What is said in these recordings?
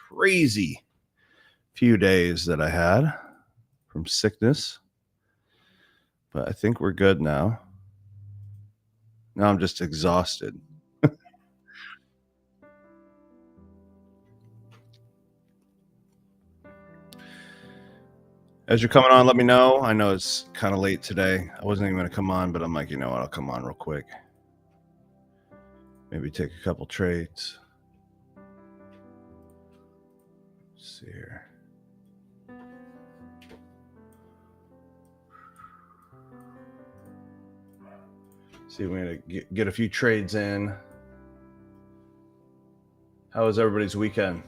crazy few days that I had from sickness, but I think we're good now. Now I'm just exhausted. As you're coming on, let me know. I know it's kind of late today. I wasn't even going to come on, but I'm like, you know what? I'll come on real quick. Maybe take a couple trades. Let's see here. See, we're going to get a few trades in. How was everybody's weekend?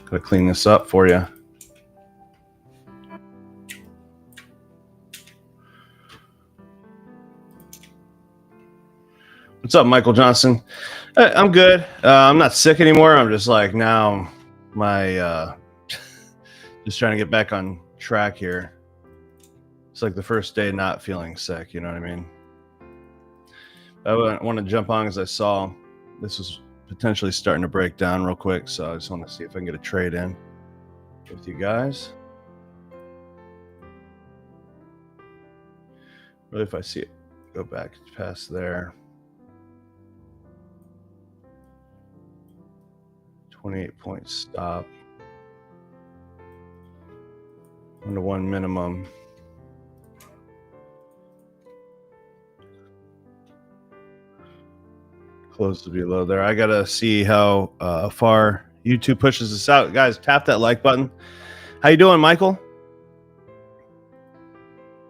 Gotta clean this up for you. What's up, Michael Johnson? I'm good. I'm not sick anymore. I'm just like now my just trying to get back on track here. It's like the first day not feeling sick, you know what I mean? I want to jump on because I saw this was potentially starting to break down real quick, so I just want to see if I can get a trade in with you guys. Really, if I see it go back past there. 28-point stop. 1-to-1 minimum. Close to below there. I gotta see how far YouTube pushes this out. Guys, tap that like button. How you doing, Michael?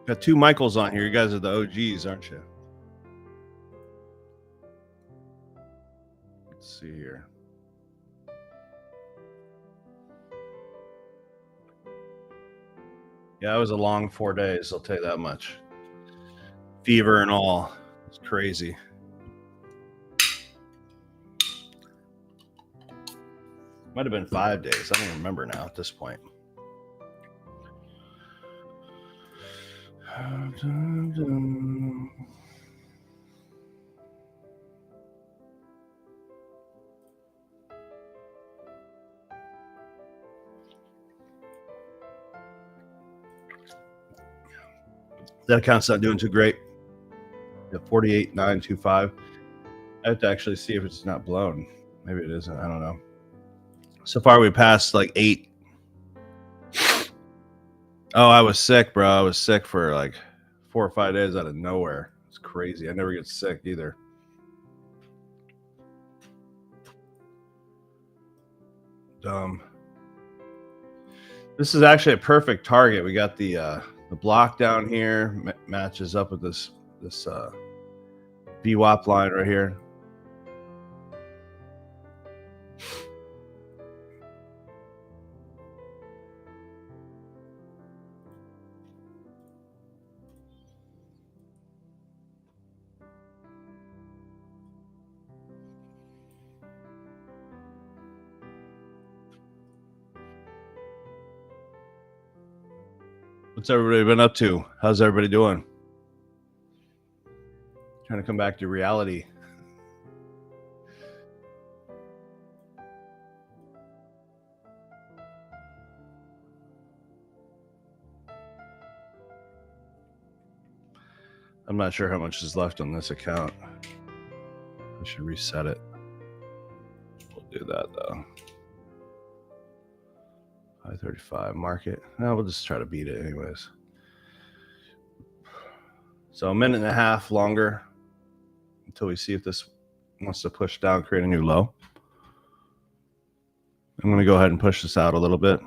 Got two Michaels on here. You guys are the OGs, aren't you? Let's see here. Yeah, it was a long 4 days, I'll tell you that much. Fever and all. It's crazy. Might have been 5 days. I don't even remember now at this point. That account's not doing too great. 48,925. I have to actually see if it's not blown. Maybe it isn't. I don't know. So far, we passed like 8. Oh, I was sick, bro. I was sick for like 4 or 5 days out of nowhere. It's crazy. I never get sick either. Dumb. This is actually a perfect target. We got the block down here matches up with this VWAP line right here. What's everybody been up to? How's everybody doing? Trying to come back to reality. I'm not sure how much is left on this account. I should reset it. We'll do that though. 535 market. No, we'll just try to beat it anyways. So a minute and a half longer until we see if this wants to push down, create a new low. I'm going to go ahead and push this out a little bit.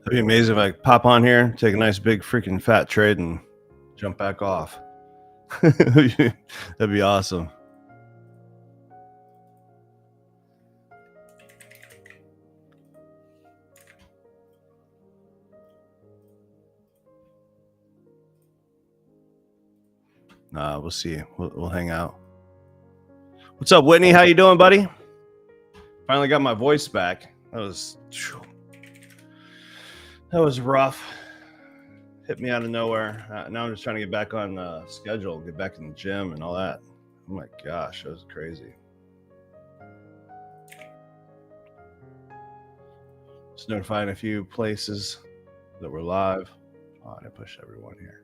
That'd be amazing if I pop on here, take a nice big freaking fat trade, and jump back off. That'd be awesome. We'll see. We'll hang out. What's up, Whitney? How you doing, buddy? Finally got my voice back. That was rough. Hit me out of nowhere. Now I'm just trying to get back on schedule, get back in the gym and all that. Oh my gosh, that was crazy. Just notifying a few places that we're live. Oh, I push everyone here.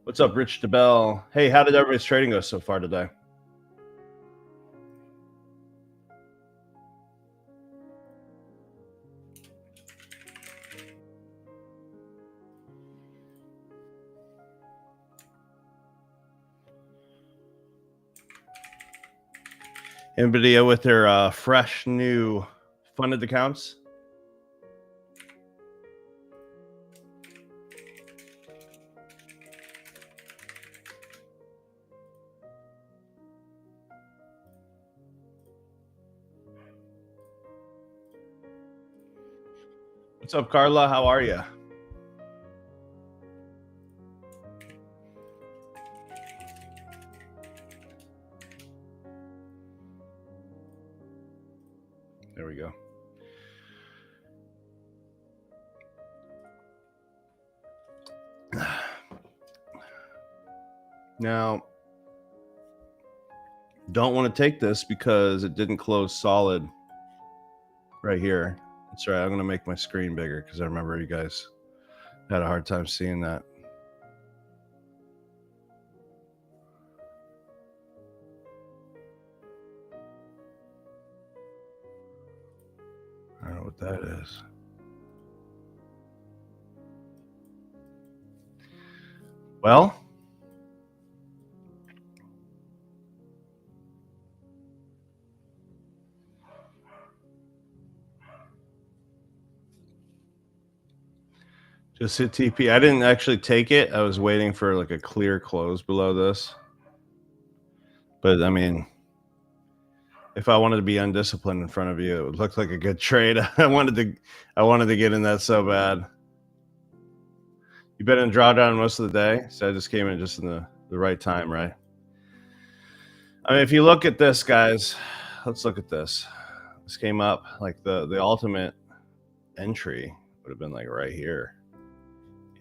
What's up, Rich DeBell? Hey, how did everybody's trading go so far today? Anybody with their fresh new funded accounts? What's up, Carla? How are you? There we go. Now, don't want to take this because it didn't close solid right here. That's right. I'm going to make my screen bigger because I remember you guys had a hard time seeing that. I don't know what that is. Well, just hit TP. I didn't actually take it. I was waiting for like a clear close below this. But I mean, if I wanted to be undisciplined in front of you, it would look like a good trade. I wanted to get in that so bad. You've been in drawdown most of the day, so I just came in just in the right time, right? I mean, if you look at this, guys, let's look at this. This came up like the ultimate entry would have been like right here.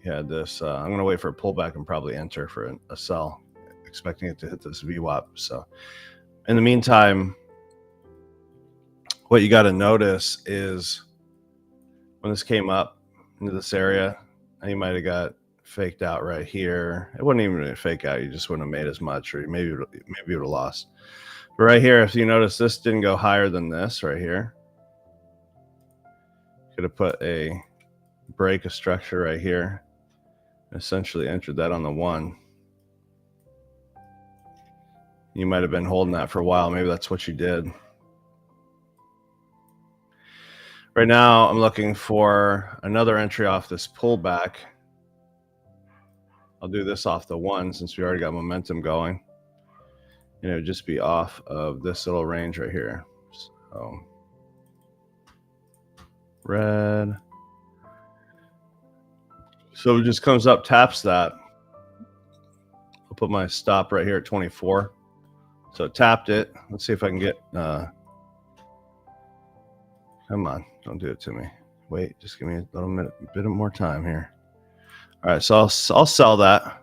You had this. I'm going to wait for a pullback and probably enter for a sell, expecting it to hit this VWAP. So in the meantime, what you got to notice is when this came up into this area, you might have got faked out right here. It wasn't even a fake out. You just wouldn't have made as much, or maybe you would have lost. But right here, if you notice, this didn't go higher than this right here. Could have put a break of structure right here. Essentially entered that on the 1. You might have been holding that for a while. Maybe that's what you did. Right now, I'm looking for another entry off this pullback. I'll do this off the 1 since we already got momentum going. And it would just be off of this little range right here. So, red. So it just comes up, taps that. I'll put my stop right here at 24. So it tapped it. Let's see if I can get... Come on, don't do it to me. Wait, just give me a little minute, a bit more time here. All right, so I'll sell that.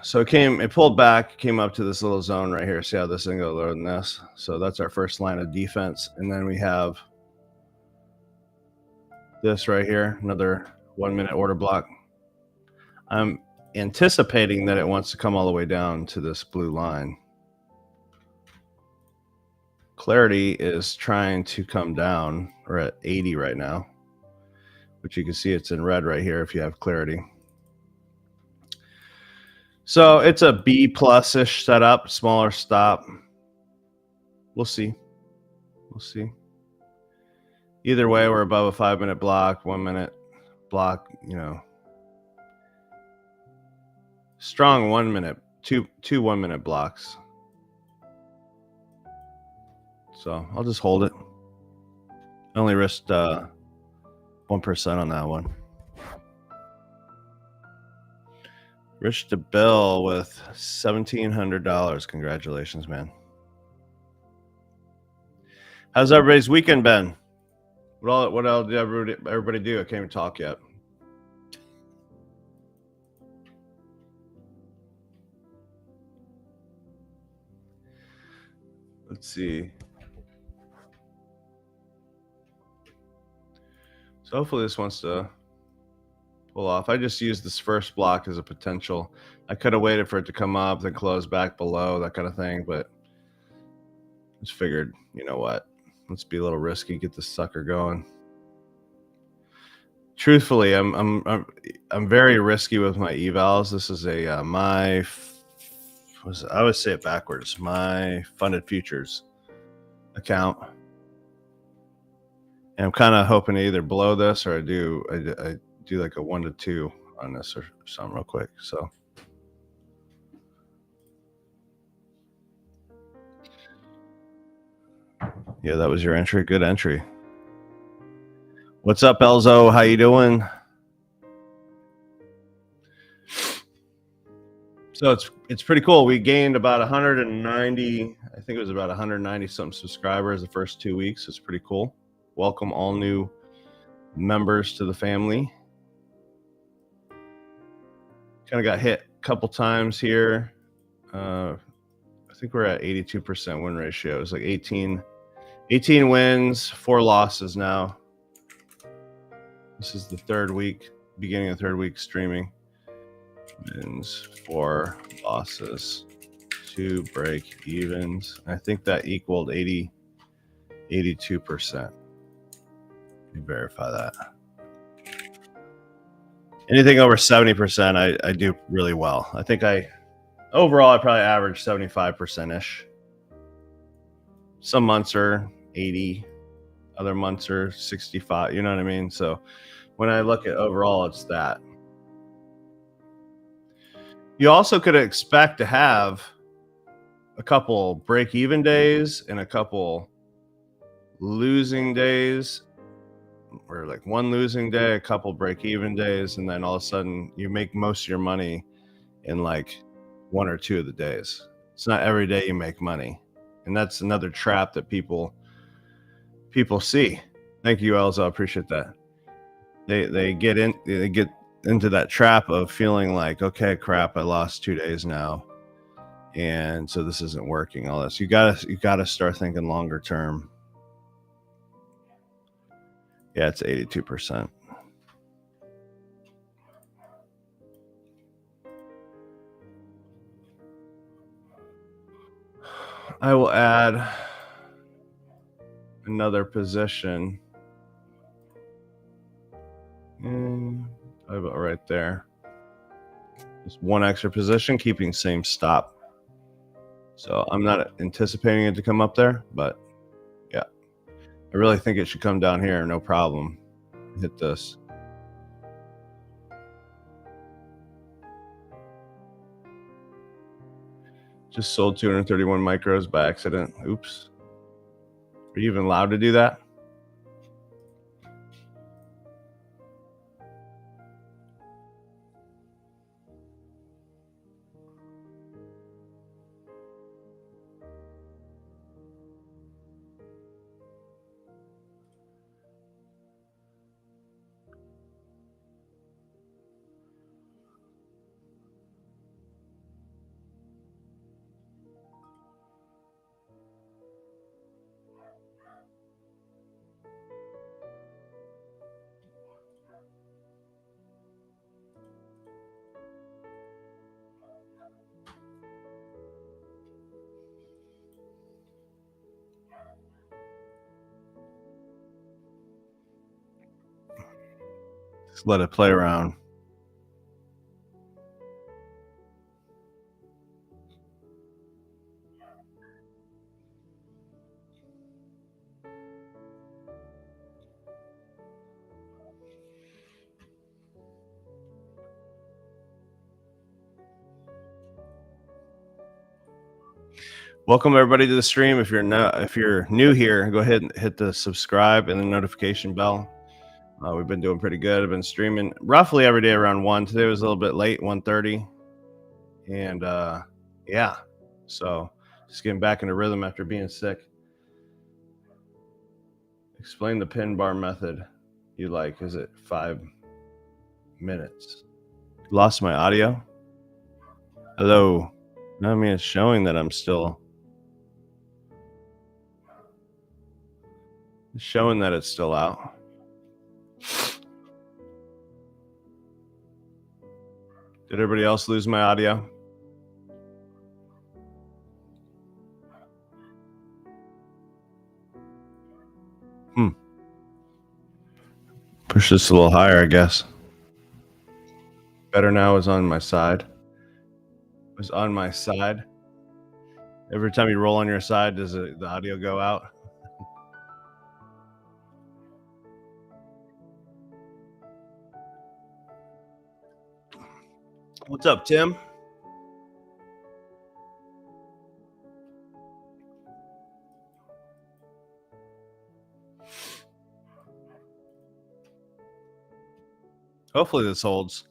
So it pulled back, came up to this little zone right here. See how this thing goes lower than this? So that's our first line of defense. And then we have this right here, another 1 minute order block. I'm anticipating that it wants to come all the way down to this blue line. Clarity is trying to come down. We're at 80 right now, which you can see it's in red right here if you have clarity. So it's a B plus-ish setup, smaller stop. We'll see. We'll see. Either way, we're above a 5-minute block, 1-minute block, you know. Strong 1 minute, two 1-minute blocks. So I'll just hold it. I only risked 1% on that one. Rich DeBill with $1,700. Congratulations, man. How's everybody's weekend been? What else did everybody do? I can't even talk yet. Let's see. So hopefully this wants to pull off. I just used this first block as a potential. I could have waited for it to come up, then close back below, that kind of thing, but just figured, you know what? Let's be a little risky, get this sucker going. Truthfully, I'm very risky with my evals. This is a I always say it backwards. My funded futures account, and I'm kind of hoping to either blow this or I do like a 1 to 2 on this or something real quick. So yeah, that was your entry. Good entry. What's up, Elzo? How you doing? So it's pretty cool. We gained about 190. I think it was about 190 something subscribers the first 2 weeks. It's pretty cool. Welcome all new members to the family. Kind of got hit a couple times here. I think we're at 82% win ratio. It's like 18 wins, 4 losses now. This is the third week, beginning of the third week streaming. Wins, 4 losses, 2 break evens. I think that equaled 82%. Let me verify that. Anything over 70%, I do really well. I think overall I probably average 75%-ish. Some months are 80, other months are 65, you know what I mean? So when I look at overall, it's that. You also could expect to have a couple break-even days and a couple losing days, or like one losing day, a couple break-even days, and then all of a sudden you make most of your money in like 1 or 2 of the days. It's not every day you make money, and that's another trap that people see. Thank you, Elza. I appreciate that. They get into that trap of feeling like, okay, crap, I lost 2 days now, and so this isn't working. All this, you gotta start thinking longer term. Yeah, it's 82%. I will add another position. About right there. Just one extra position, keeping same stop. So I'm not anticipating it to come up there, but yeah, I really think it should come down here, no problem. Hit this. Just sold 231 micros by accident. Oops. Are you even allowed to do that? Just let it play around. Welcome everybody to the stream. If you're new here, go ahead and hit the subscribe and the notification bell. We've been doing pretty good. I've been streaming roughly every day around 1. Today was a little bit late, 1:30. And yeah, so just getting back into rhythm after being sick. Explain the pin bar method you like. Is it 5 minutes? Lost my audio? Hello. I mean, it's showing that I'm still... It's showing that it's still out. Did everybody else lose my audio? Push this a little higher, I guess. Better now. Is on my side. Is on my side. Every time you roll on your side, does the audio go out? What's up, Tim? Hopefully this holds.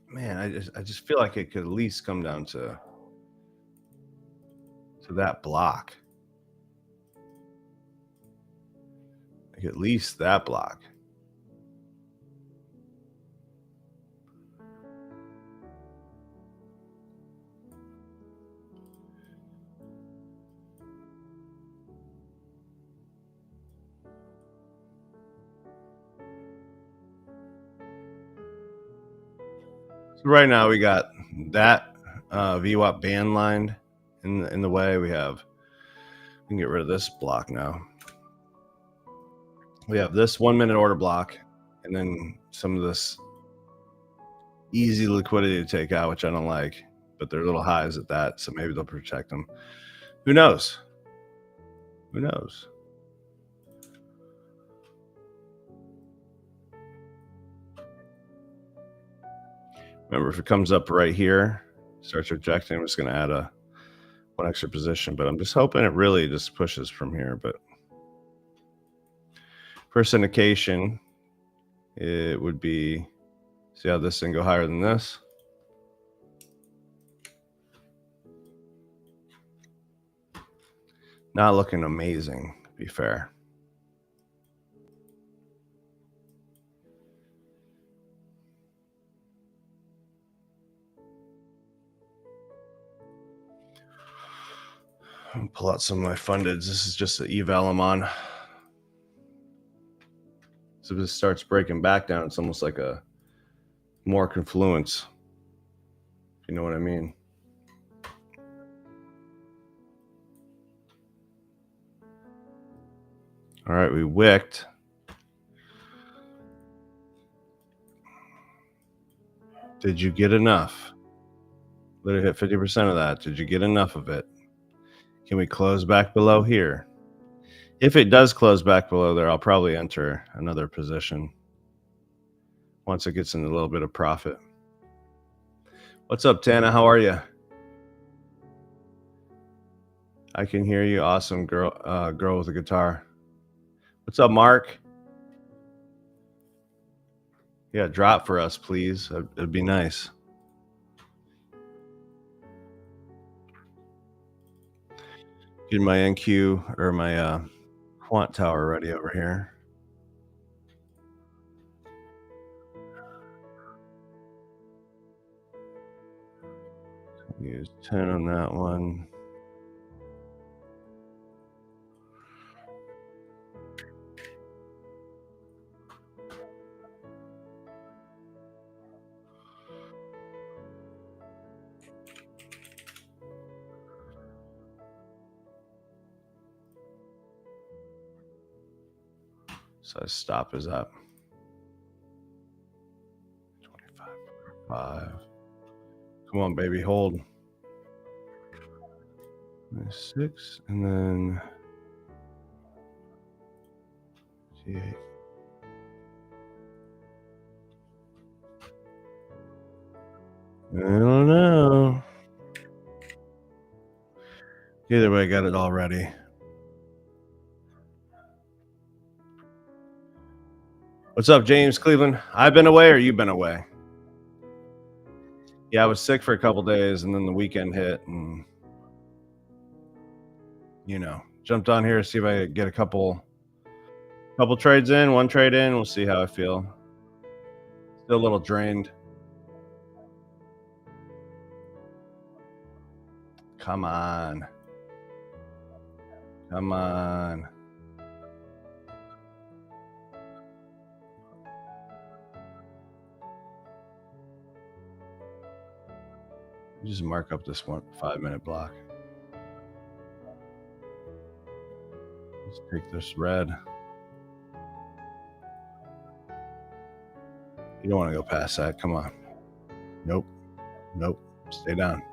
Man, I just feel like it could at least come down to that block. Like at least that block. So right now we got that VWAP band line in the way. We can get rid of this block now. We have this 1 minute order block, and then some of this easy liquidity to take out, which I don't like, but they're little highs at that, so maybe they'll protect them. Who knows? Who knows? Remember, if it comes up right here, starts rejecting, I'm just going to add one extra position, but I'm just hoping it really just pushes from here. But first indication, it would be, see how this thing go higher than this? Not looking amazing, to be fair. I'll pull out some of my fundeds. This is just the eval I'm on. So if this starts breaking back down, it's almost like a more confluence, if you know what I mean. All right, we wicked. Did you get enough? Let it hit 50% of that. Did you get enough of it? Can we close back below here? If it does close back below there, I'll probably enter another position once it gets into a little bit of profit. What's up, Tana? How are you? I can hear you. Awesome, girl with a guitar. What's up, Mark? Yeah, drop for us, please. It'd be nice. Getting my NQ or my quant tower ready over here. Use 10 on that one. Size stop is up. 25.5. Come on, baby, hold. 6, and then G8. I don't know. Either way, I got it all ready. What's up, James Cleveland? I've been away or you've been away? Yeah, I was sick for a couple days and then the weekend hit and jumped on here to see if I could get a couple trades in, one trade in. We'll see how I feel. Still a little drained. Come on. Come on. Just mark up this 5-minute block. Let's take this red. You don't want to go past that. Come on. Nope. Nope. Stay down.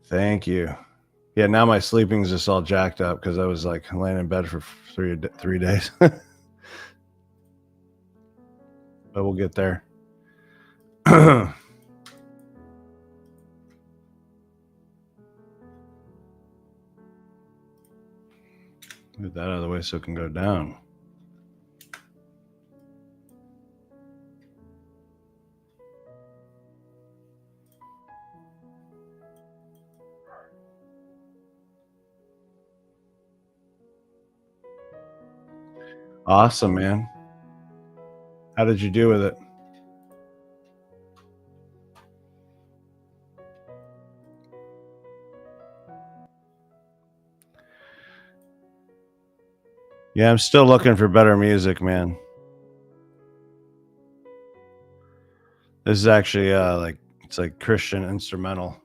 Thank you. Yeah, now my sleeping's just all jacked up because I was like laying in bed for 3 days. But we'll get there. Move that out of the way so it can go down. Awesome, man. How did you do with it? Yeah, I'm still looking for better music, man. This is actually it's like Christian instrumental.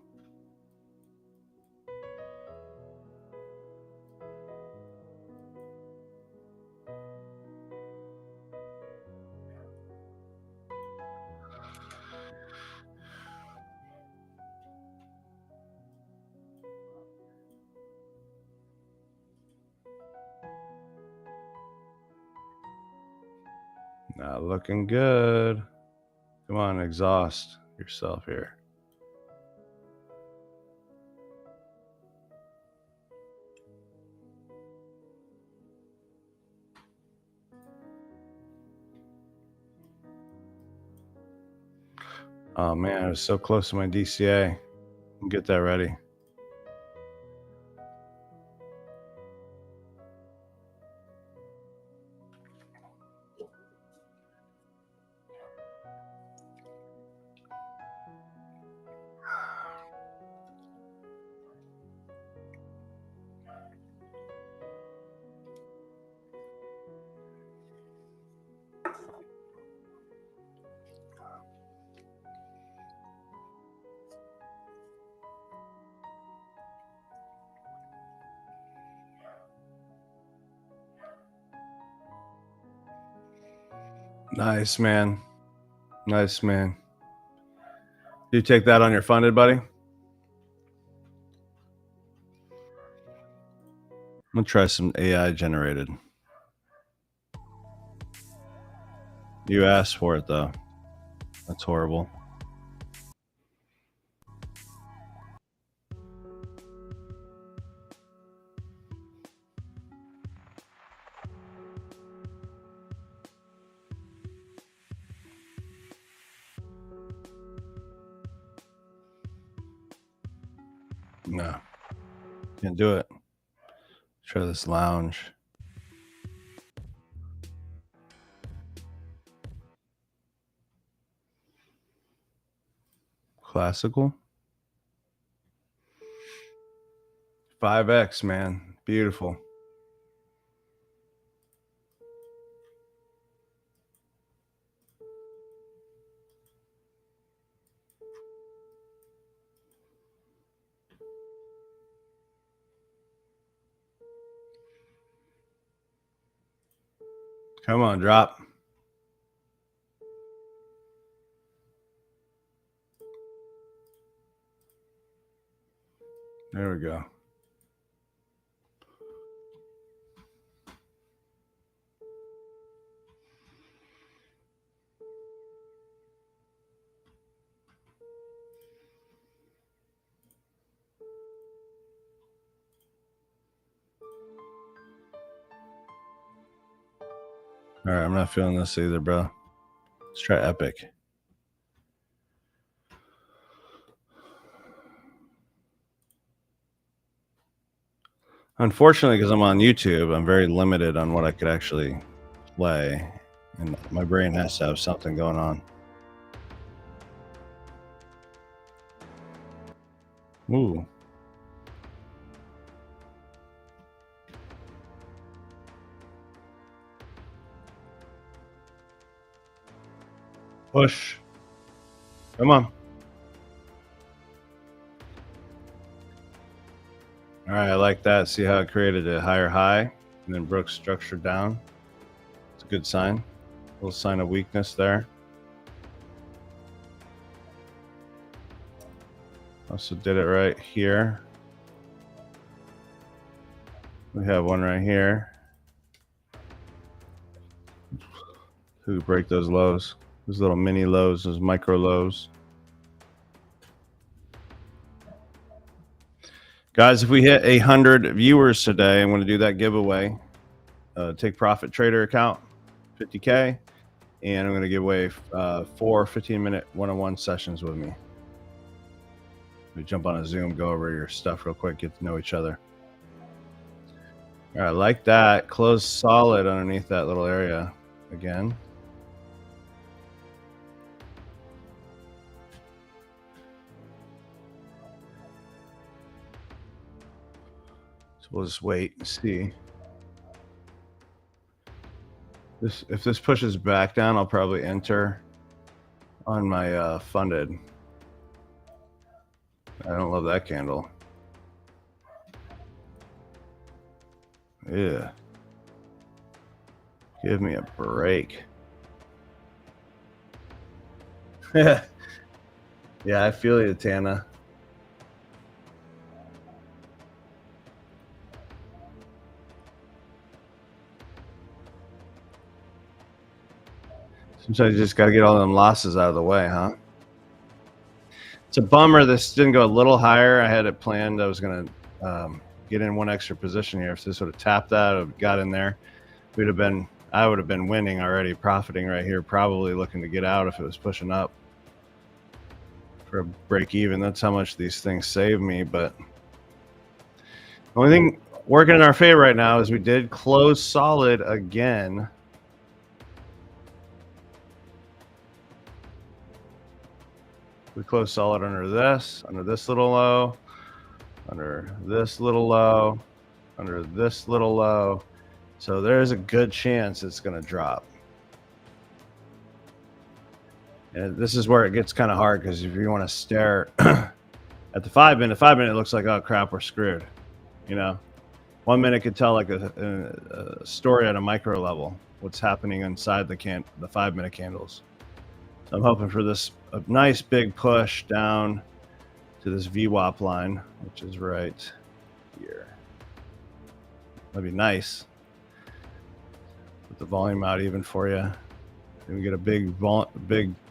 Not looking good. Come on, exhaust yourself here. Oh man, I was so close to my DCA. Get that ready. Nice, man. Nice, man. You take that on your funded, buddy? I'm gonna try some AI generated. You asked for it though. That's horrible. No, can't do it. Try this lounge. Classical. 5X, man. Beautiful. Come on, drop. There we go. All right, I'm not feeling this either, bro. Let's try Epic. Unfortunately, because I'm on YouTube, I'm very limited on what I could actually play, and my brain has to have something going on. Ooh. Push. Come on. All right, I like that. See how it created a higher high and then broke structure down? It's a good sign. A little sign of weakness there. Also did it right here. We have one right here. Who break those lows? Those little mini lows, those micro lows. Guys, if we hit 100 viewers today, I'm going to do that giveaway. Take Profit Trader account, 50K, and I'm going to give away 4 15-minute one-on-one sessions with me. We jump on a Zoom, go over your stuff real quick, get to know each other. All right, like that. Close solid underneath that little area again. So we'll just wait and see. If this pushes back down, I'll probably enter on my funded. I don't love that candle. Yeah. Give me a break. Yeah, I feel you, Tana. Sometimes you just got to get all them losses out of the way, huh? It's a bummer this didn't go a little higher. I had it planned. I was going to get in one extra position here. If this would have tapped that, or got in there, I would have been winning already, profiting right here, probably looking to get out if it was pushing up for a break even. That's how much these things save me. But the only thing working in our favor right now is we did close solid again. We closed solid under this little low, under this little low, under this little low. So there's a good chance it's going to drop. And this is where it gets kind of hard, because if you want to stare at the 5 minute, it looks like, oh crap, we're screwed. You know, 1 minute could tell like a story at a micro level, what's happening inside the 5 minute candles. So I'm hoping for a nice big push down to this VWAP line, which is right here. That'd be nice. Put the volume out even for you. And we get a big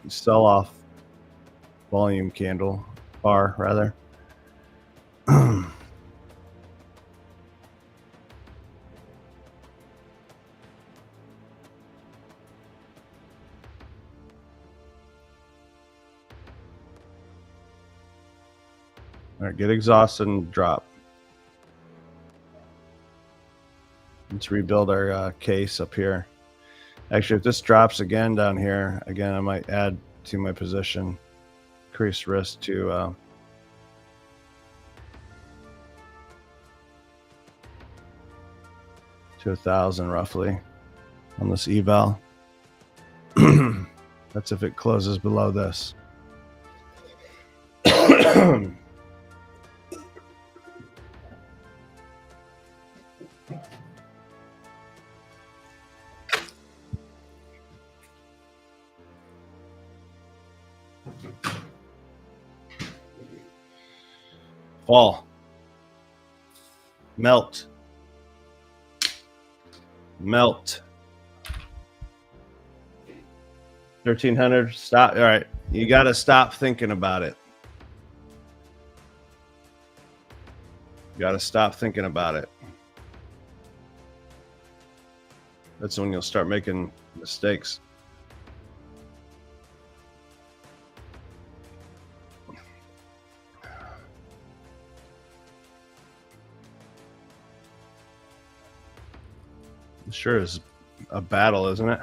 sell-off volume candle bar, rather. All right, get exhausted and drop. Let's rebuild our case up here. Actually, if this drops again down here, I might add to my position. Increase risk to 1,000 roughly on this eval. That's if it closes below this. Fall. Melt. Melt. 1300. Stop. All right. You got to stop thinking about it. You got to stop thinking about it. That's when you'll start making mistakes. It sure is a battle, isn't it?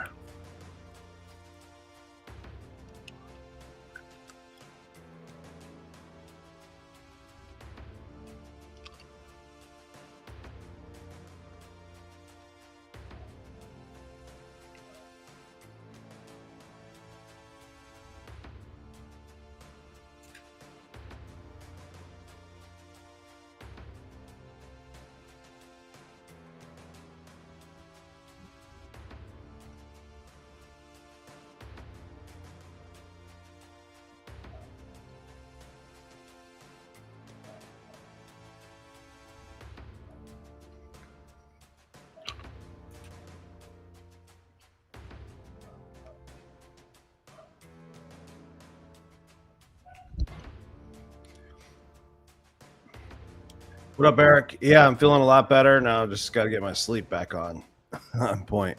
What up, Eric? Yeah, I'm feeling a lot better now. Just got to get my sleep back on point.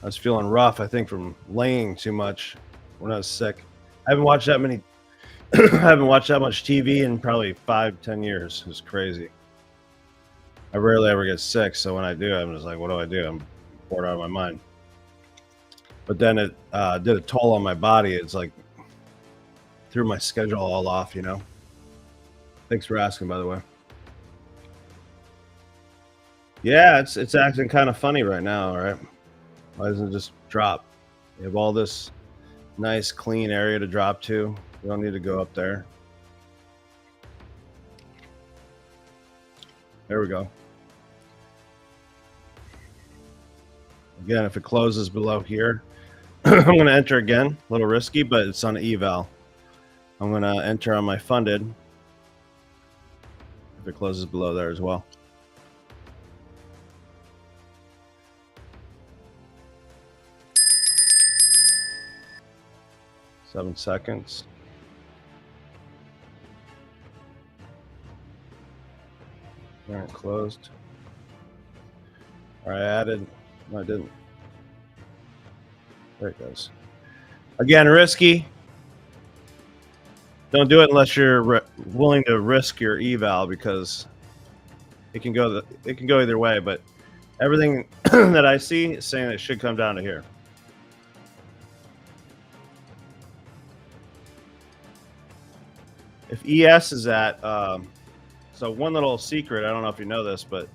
I was feeling rough, I think, from laying too much when I was sick. I haven't watched that many. I haven't watched that much TV in probably 5-10 years. It was crazy. I rarely ever get sick, so when I do, I'm just like, what do I do? I'm bored out of my mind. But then it did a toll on my body. It's like threw my schedule all off, you know. Thanks for asking, by the way. Yeah, it's acting kind of funny right now, right? Why doesn't it just drop? You have all this nice, clean area to drop to. We don't need to go up there. There we go. Again, if it closes below here, I'm going to enter again. A little risky, but it's on eval. I'm going to enter on my funded. If it closes below there as well. Seven seconds. All right, closed. All right, added. No, I didn't. There it goes. Again, risky. Don't do it unless you're willing to risk your eval, because it can go either way. But everything that I see is saying it should come down to here. If ES is at so one little secret, I don't know if you know this, but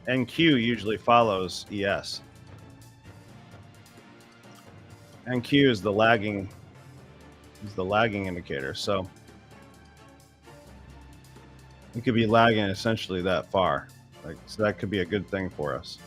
NQ usually follows ES. NQ is the lagging indicator, so it could be lagging essentially that far. Like, so that could be a good thing for us.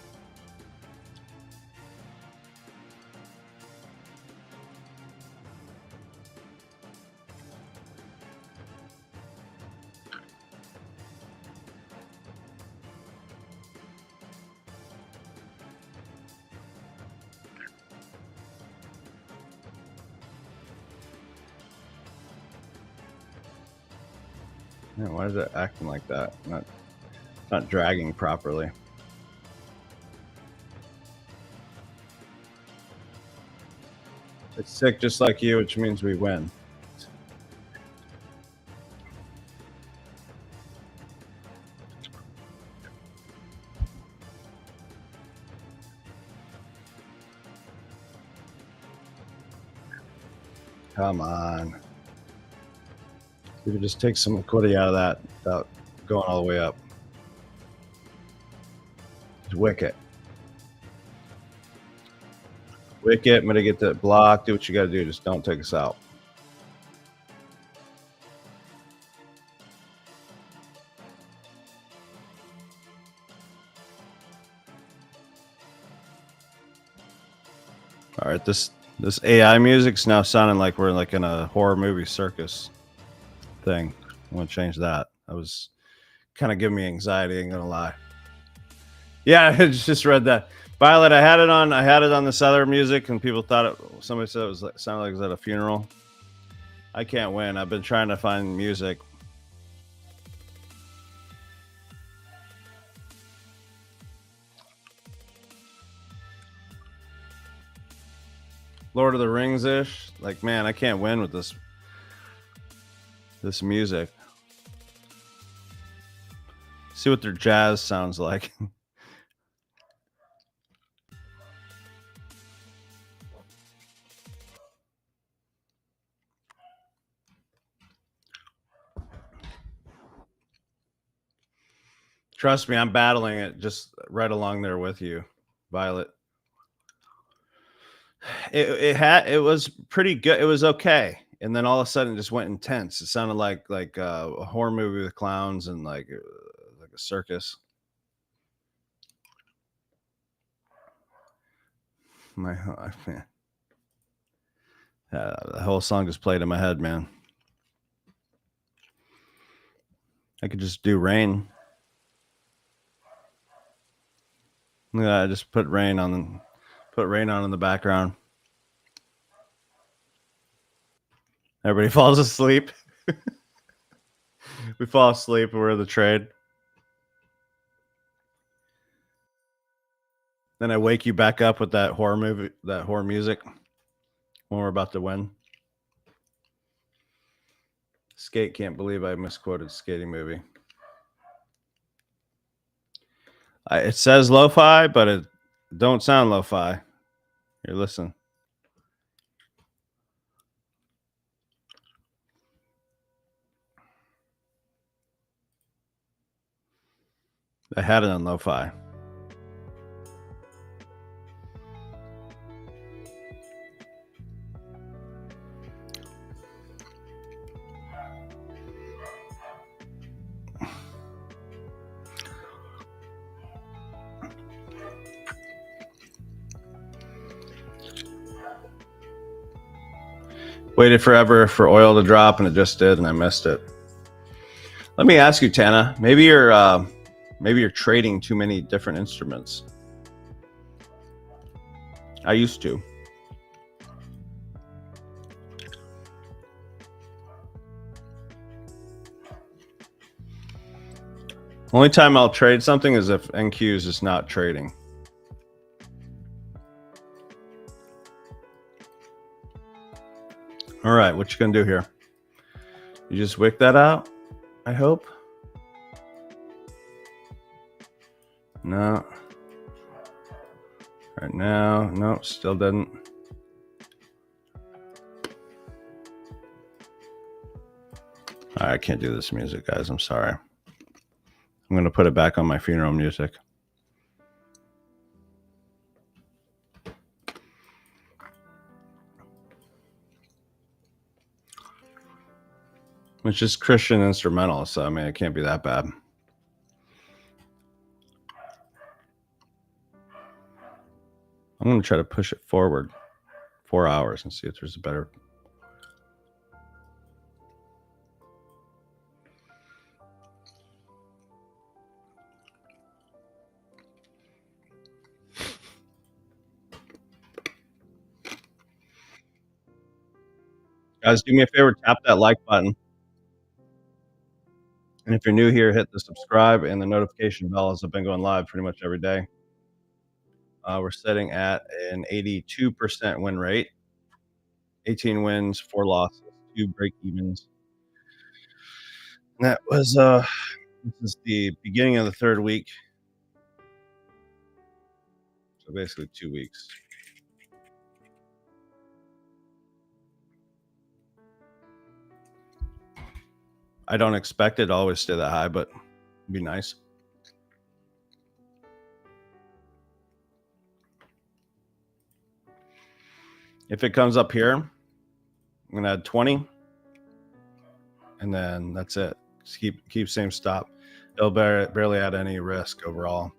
Man, why is it acting like that? Not dragging properly. It's sick just like you, which means we win. Come on. You could just take some liquidity out of that without going all the way up. Just wick it. Wick it, mitigate the block, do what you got to do. Just don't take us out. All right, this AI music's now sounding like we're in a horror movie circus thing. I'm gonna change that. I was kind of give me anxiety, ain't gonna lie. Yeah, I just read that. Violet, I had it on this other music, and people thought somebody said it was sounded like it was at a funeral. I can't win. I've been trying to find music. Lord of the Rings ish. Like, man, I can't win with this music. See what their jazz sounds like. Trust me, I'm battling it just right along there with you, Violet. It was pretty good. It was okay, and then all of a sudden, it just went intense. It sounded like a horror movie with clowns and like a circus. The whole song just played in my head, man. I could just do rain. Yeah, I just put rain on in the background. Everybody falls asleep. We fall asleep. We're in the trade. Then I wake you back up with that horror music when we're about to win. Skate, can't believe I misquoted skating movie. It says lo-fi, but it don't sound lo-fi. Here, listen. I had it on lo-fi. Waited forever for oil to drop, and it just did, and I missed it. Let me ask you, Tana. Maybe you're trading too many different instruments. I used to. Only time I'll trade something is if NQ is just not trading. All right, what you gonna do here? You just wick that out, I hope. No. Right now, no, still didn't. All right, I can't do this music, guys. I'm sorry. I'm gonna put it back on my funeral music. Which is Christian instrumental, so I mean, it can't be that bad. I'm going to try to push it forward 4 hours and see if there's a better. Guys, do me a favor, tap that like button. And if you're new here, hit the subscribe and the notification bell, as I've been going live pretty much every day. We're sitting at an 82% win rate, 18 wins, 4 losses, 2 break evens. And that was this is the beginning of the 3rd week. So basically 2 weeks. I don't expect it to always stay that high, but it'd be nice. If it comes up here, I'm going to add 20. And then that's it. Just keep same stop. It'll barely add any risk overall.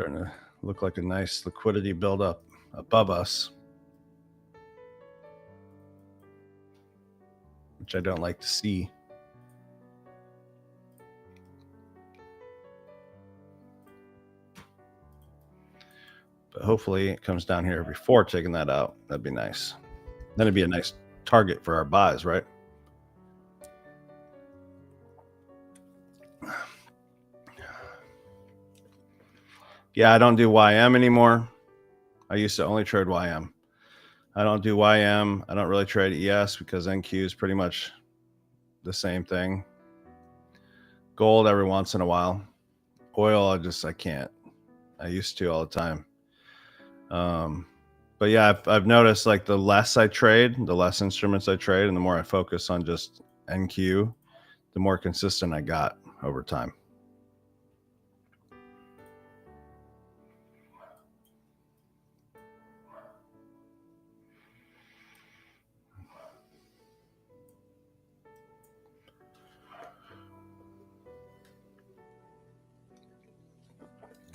Starting to look like a nice liquidity buildup above us, which I don't like to see. But hopefully it comes down here before taking that out. That'd be nice. Then it'd be a nice target for our buys, right? Yeah, I don't do YM anymore. I used to only trade YM. I don't do YM. I don't really trade ES because NQ is pretty much the same thing. Gold every once in a while. Oil, I can't. I used to all the time. But yeah, I've noticed like the less I trade, the less instruments I trade, and the more I focus on just NQ, the more consistent I got over time.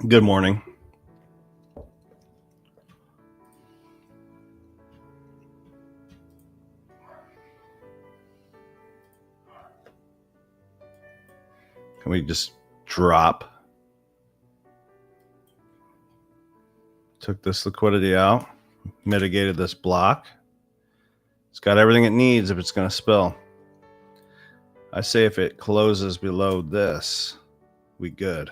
Good morning. Can we just drop? Took this liquidity out, mitigated this block. It's got everything it needs if it's going to spill. I say if it closes below this, we good.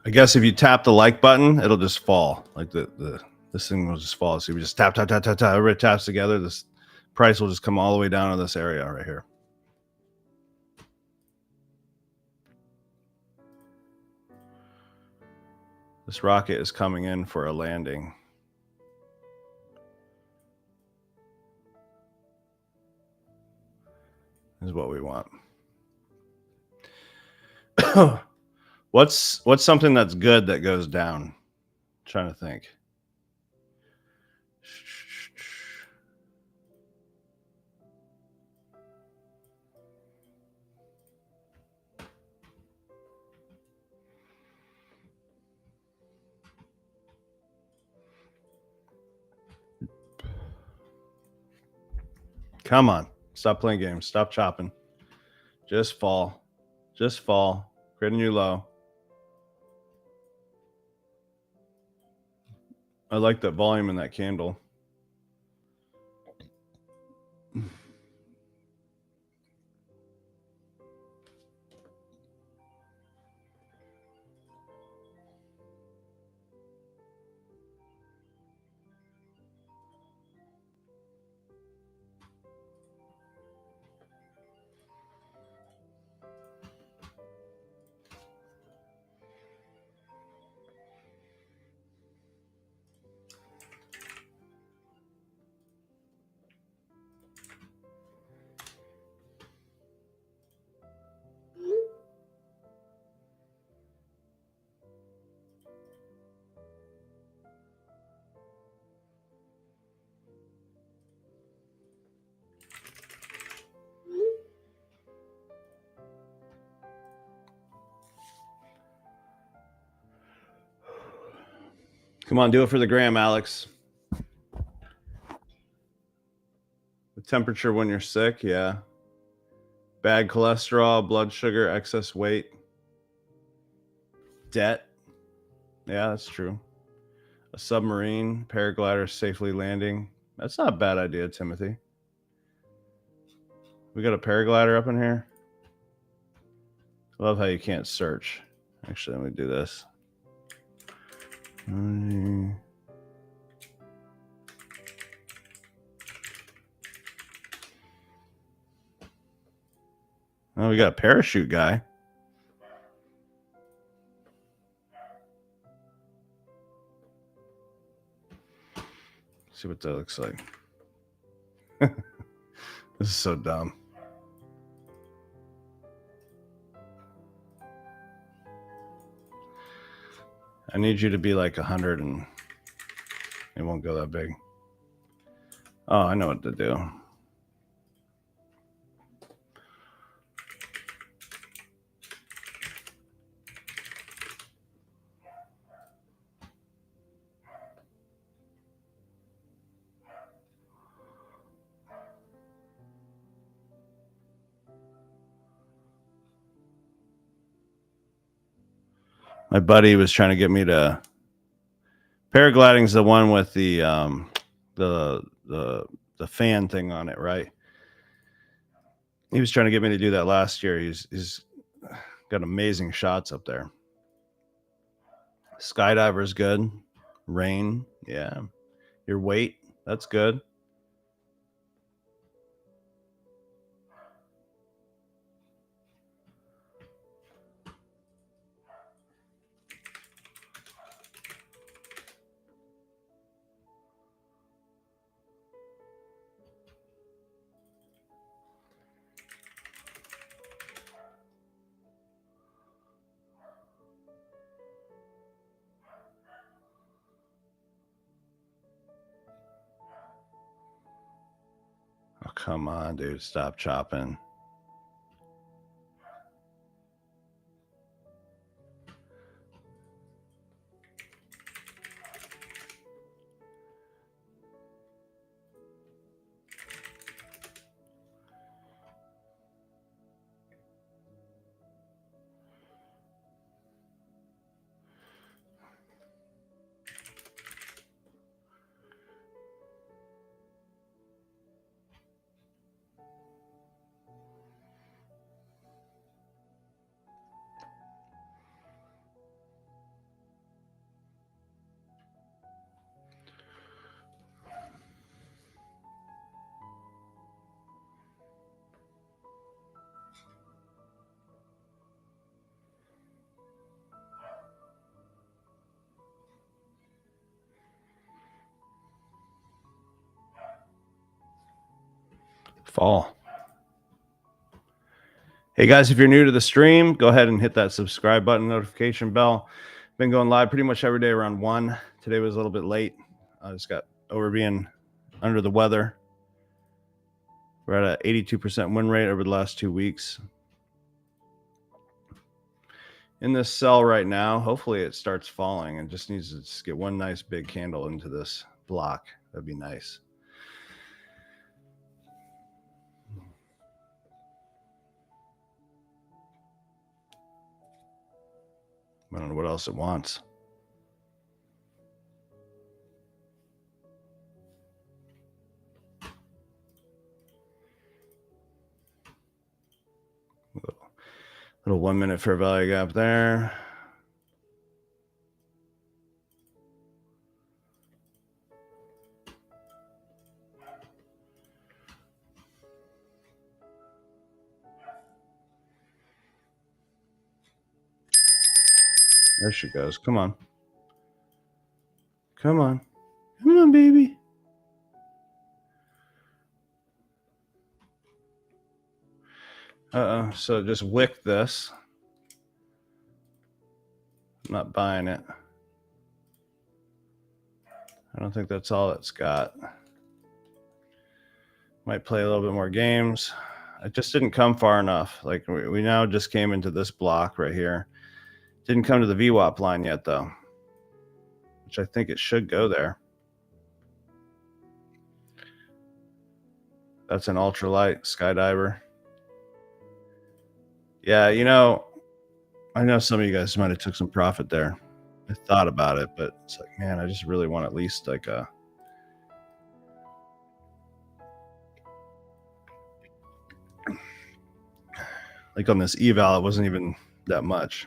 I guess if you tap the like button, it'll just fall. Like this thing will just fall. So we just tap. Everybody taps together. This price will just come all the way down to this area right here. This rocket is coming in for a landing. Is what we want. What's something that's good that goes down? I'm trying to think. Come on. Stop playing games. Stop chopping. Just fall. Just fall. Create a new low. I like that volume in that candle. Come on, do it for the gram, Alex. The temperature when you're sick, yeah. Bad cholesterol, blood sugar, excess weight, debt. Yeah, that's true. A submarine, paraglider safely landing. That's not a bad idea, Timothy. We got a paraglider up in here. I love how you can't search. Actually, let me do this. Oh, we got a parachute guy. Let's see what that looks like. This is so dumb. I need you to be like 100 and it won't go that big. Oh, I know what to do. My buddy was trying to get me to paragliding's the one with the fan thing on it, right? He was trying to get me to do that last year. He's got amazing shots up there. Skydiver's good. Rain, yeah. Your weight, that's good. Oh, come on, dude. Stop chopping. Fall. Hey guys, if you're new to the stream, go ahead and hit that subscribe button, notification bell. Been going live pretty much every day around 1. Today was a little bit late. I just got over being under the weather. We're at an 82% win rate over the last 2 weeks. In this sell right now, hopefully it starts falling and just needs to just get one nice big candle into this block. That'd be nice. I don't know what else it wants. Little 1 minute fair value gap there. There she goes. Come on. Come on. Come on, baby. So just wick this. I'm not buying it. I don't think that's all it's got. Might play a little bit more games. It just didn't come far enough. Like we now just came into this block right here. Didn't come to the VWAP line yet though, which I think it should go there. That's an ultralight skydiver. Yeah, you know, I know some of you guys might have took some profit there. I thought about it, but it's like, man, I just really want at least like a on this eval, it wasn't even that much.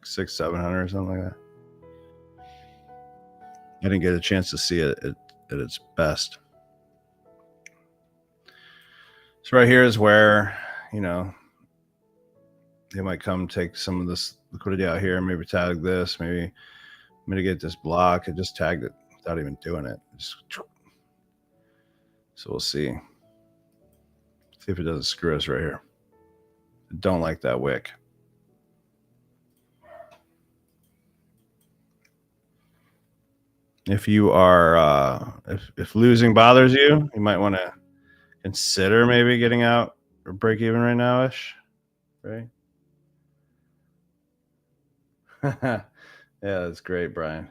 600-700 or something like that. I didn't get a chance to see it at its best. So right here is where, you know, they might come take some of this liquidity out here, maybe tag this, maybe mitigate this block. I just tagged it without even doing it. So we'll see. See if it doesn't screw us right here. I don't like that wick. If you are, if losing bothers you, you might want to consider maybe getting out or break even right now ish, right? Yeah, that's great, Brian.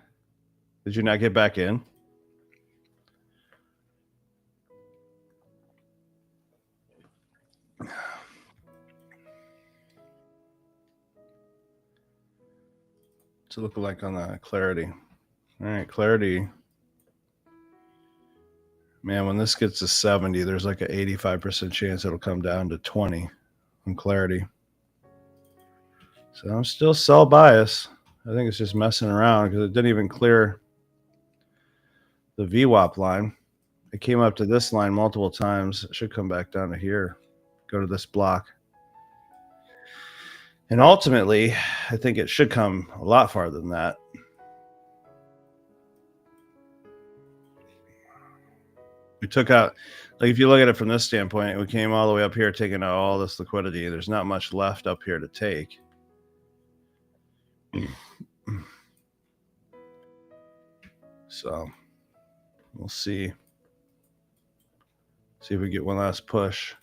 Did you not get back in? To look like on the clarity. All right, clarity. Man, when this gets to 70, there's like an 85% chance it'll come down to 20 on clarity. So I'm still sell bias. I think it's just messing around because it didn't even clear the VWAP line. It came up to this line multiple times. It should come back down to here, go to this block. And ultimately, I think it should come a lot farther than that. We took out, like if you look at it from this standpoint, we came all the way up here, taking out all this liquidity. There's not much left up here to take. So we'll see. See if we get one last push.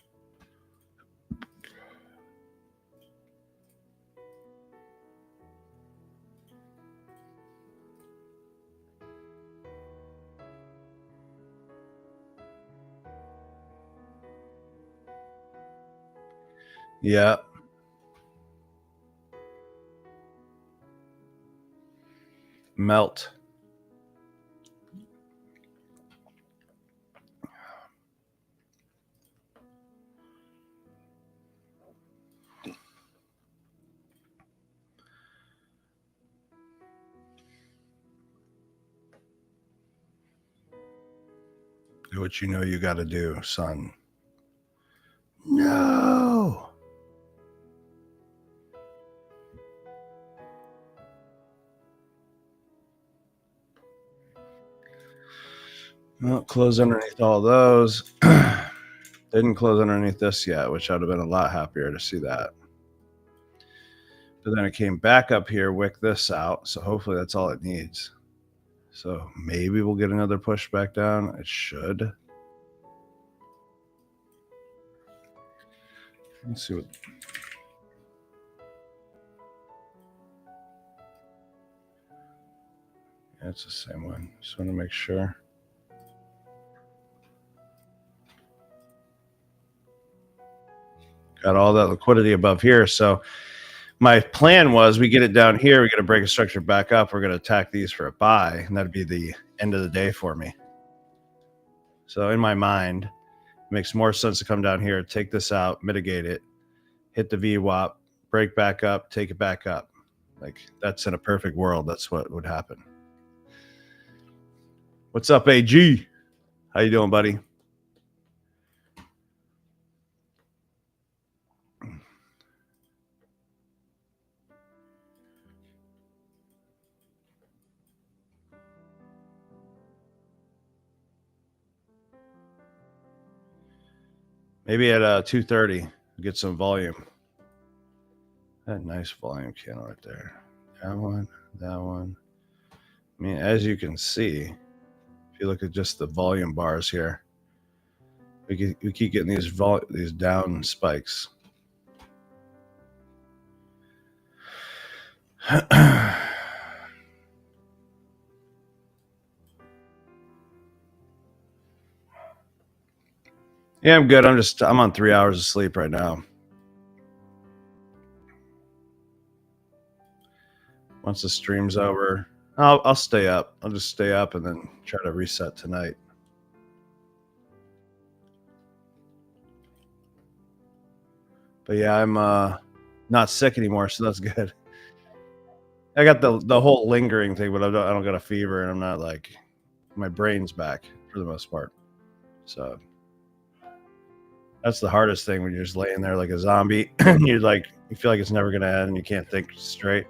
Yeah. Melt. Do what you know you got to do, son. No. Well, close underneath all those. Didn't close underneath this yet, which I'd have been a lot happier to see that. But then it came back up here, wick this out. So hopefully that's all it needs. So maybe we'll get another push back down. It should. Let's see what. Yeah, it's the same one. Just want to make sure. Got all that liquidity above here. So my plan was we get it down here, we get a break of structure back up, we're going to attack these for a buy, and that'd be the end of the day for me. So in my mind, it makes more sense to come down here, take this out, mitigate it, hit the VWAP, break back up, take it back up. Like that's in a perfect world. That's what would happen. What's up, AG? How you doing, buddy? Maybe at 2:30, get some volume. That nice volume candle right there. That one, that one. I mean, as you can see, if you look at just the volume bars here, we keep getting these down spikes. Yeah, I'm good. I'm on 3 hours of sleep right now. Once the stream's over, I'll stay up. I'll just stay up and then try to reset tonight. But yeah, I'm not sick anymore, so that's good. I got the whole lingering thing, but I don't got a fever, and I'm not like my brain's back for the most part. So that's the hardest thing when you're just laying there like a zombie. You feel like it's never gonna end, and you can't think straight.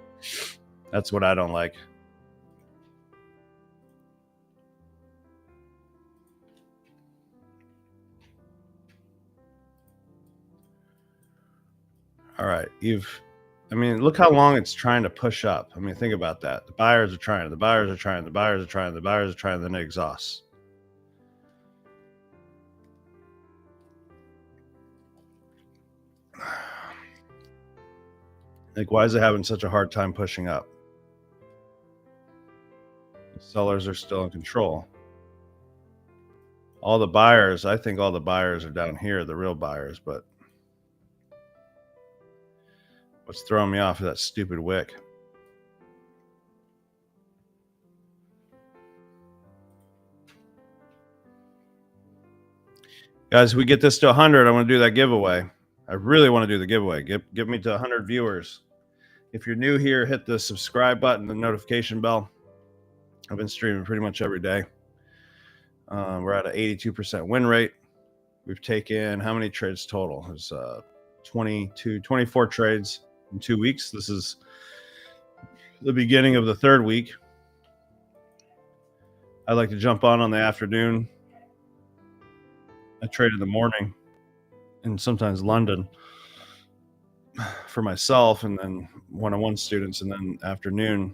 That's what I don't like. All right, I mean, look how long it's trying to push up. I mean, think about that. The buyers are trying, the buyers are trying, the buyers are trying, the buyers are trying, then it exhausts. Like, why is it having such a hard time pushing up? The sellers are still in control. All the buyers, I think all the buyers are down here, the real buyers, but what's throwing me off is that stupid wick. Guys, we get this to 100, I want to do that giveaway. I really want to do the giveaway. Give me to 100 viewers. If you're new here, hit the subscribe button, the notification bell. I've been streaming pretty much every day. We're at an 82% win rate. We've taken how many trades total? There's 24 trades in 2 weeks. This is the beginning of the third week. I like to jump on the afternoon. I trade in the morning and sometimes London for myself, and then one-on-one students, and then afternoon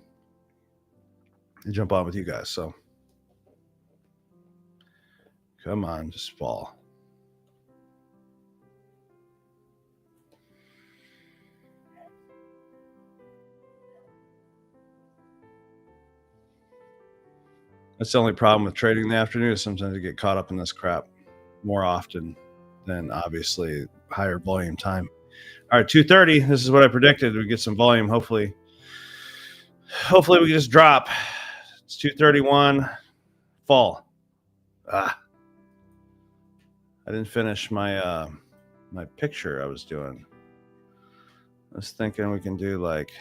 I jump on with you guys. So come on, just fall. That's the only problem with trading in the afternoon, is sometimes you get caught up in this crap more often than obviously higher volume time. All right, 230. This is what I predicted. We get some volume. Hopefully we can just drop. It's 231. Fall. I didn't finish my my picture I was doing. I was thinking we can do like,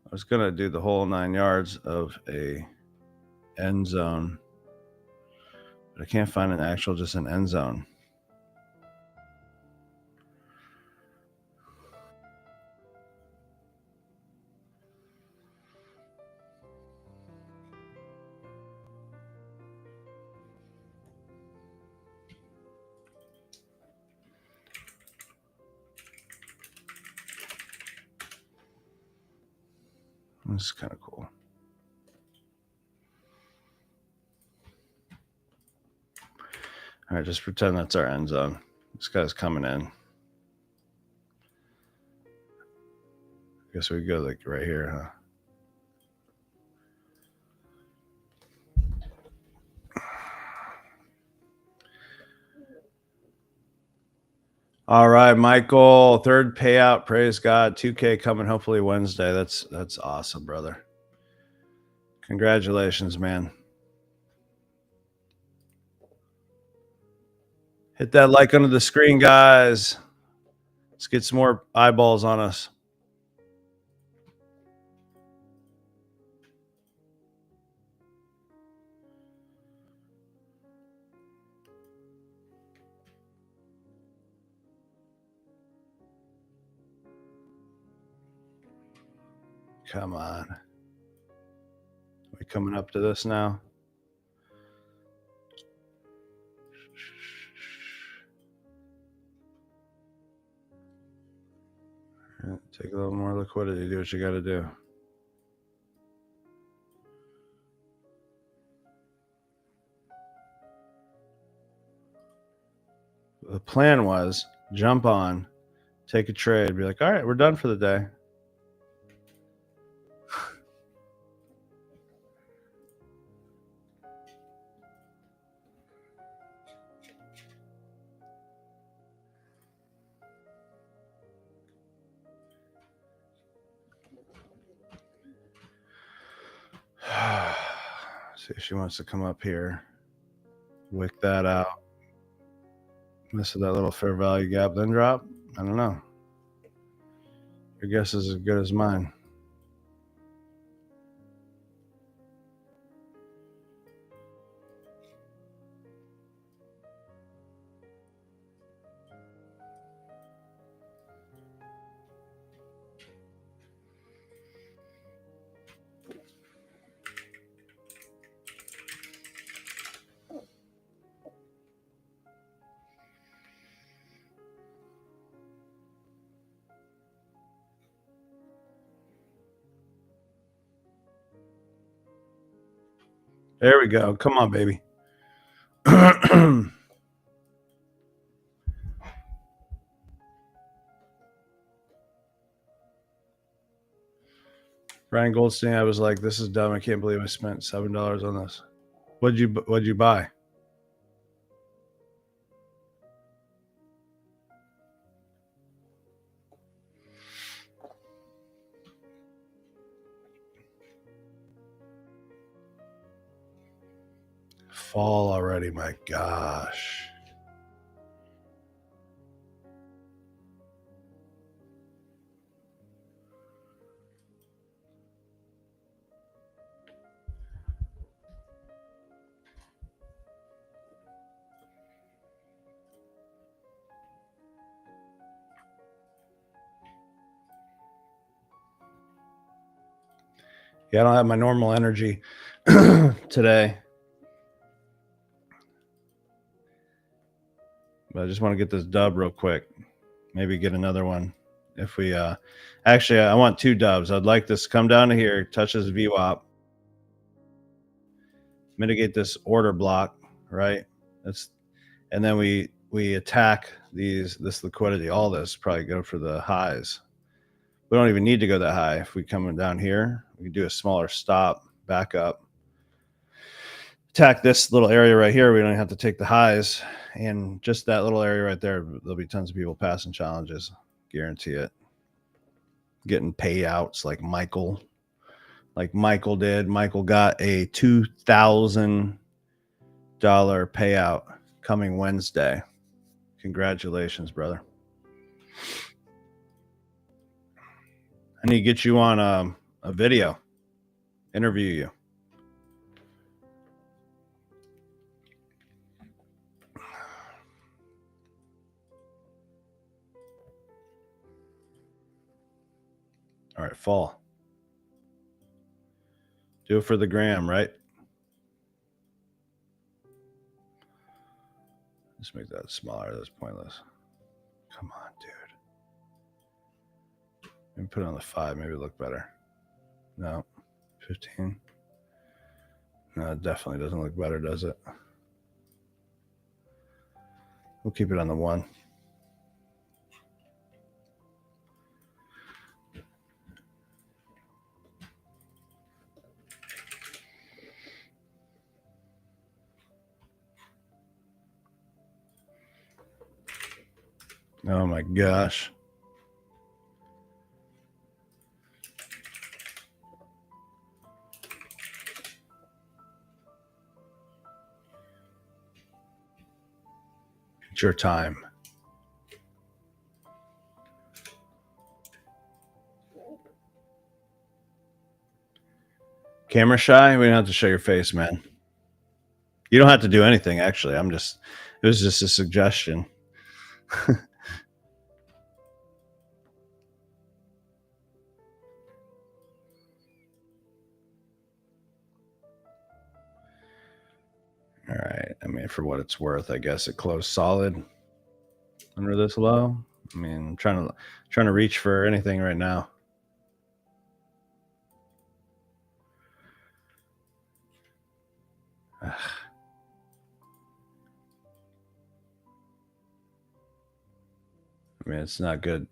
I was gonna do the whole 9 yards of a end zone, but I can't find an actual, just an end zone. This is kind of cool. All right, just pretend that's our end zone. This guy's coming in. I guess we go like right here, huh? All right, Michael, third payout. Praise God. 2K coming hopefully Wednesday. That's awesome, brother. Congratulations, man. Hit that like under the screen, guys. Let's get some more eyeballs on us. Come on. Are we coming up to this now? Take a little more liquidity. Do what you got to do. The plan was jump on, take a trade, be like, all right, we're done for the day. See if she wants to come up here, wick that out, miss that little fair value gap, then drop. I don't know. Your guess is as good as mine. There we go. Come on, baby. Brian Goldstein, I was like, this is dumb. I can't believe I spent $7 on this. What'd you buy? Fall already, my gosh. Yeah, I don't have my normal energy today. But I just want to get this dub real quick. Maybe get another one. If we actually I want 2 dubs. I'd like this to come down to here, touch this VWAP, mitigate this order block, right? That's and then we attack this liquidity. All this probably go for the highs. We don't even need to go that high. If we come down here, we can do a smaller stop, back up, attack this little area right here. We don't have to take the highs, and just that little area right there, there'll be tons of people passing challenges. Guarantee it. Getting payouts like Michael did. Michael got a $2,000 payout coming Wednesday. Congratulations, brother. I need to get you on a video, interview you. All right, fall. Do it for the gram, right? Just make that smaller. That's pointless. Come on, dude. Maybe put it on the 5. Maybe look better. No, 15. No, it definitely doesn't look better, does it? We'll keep it on the 1. Oh my gosh. It's your time. Camera shy? We don't have to show your face, man. You don't have to do anything, actually. It was just a suggestion. All right. I mean, for what it's worth, I guess it closed solid under this low. I mean, I'm trying to reach for anything right now. I mean, it's not good.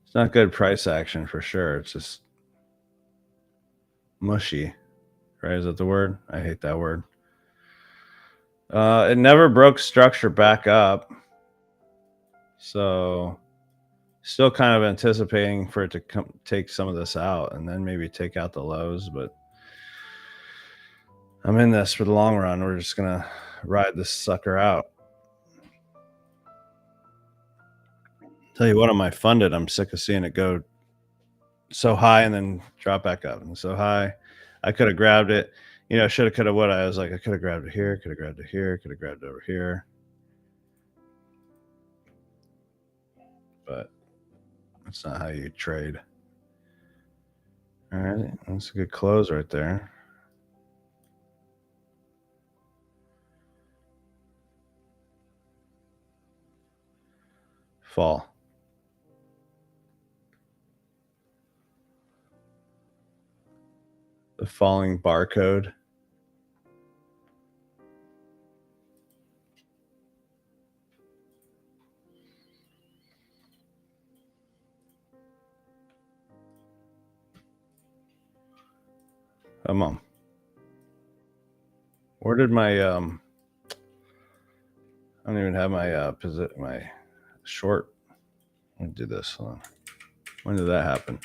It's not good price action for sure. It's just mushy, right? Is that the word? I hate that word. It never broke structure back up. So still kind of anticipating for it to take some of this out and then maybe take out the lows, but I'm in this for the long run. We're just gonna ride this sucker out. Tell you what, on my funded, I'm sick of seeing it go so high and then drop back up and so high. I could have grabbed it, should have, could have, what I was like, I could have grabbed it here, could have grabbed it here, could have grabbed it over here. But that's not how you trade. All right, that's a good close right there. Fall. The falling barcode. Come on. Where did my I don't even have my my short. Let me do this. Hold on. When did that happen?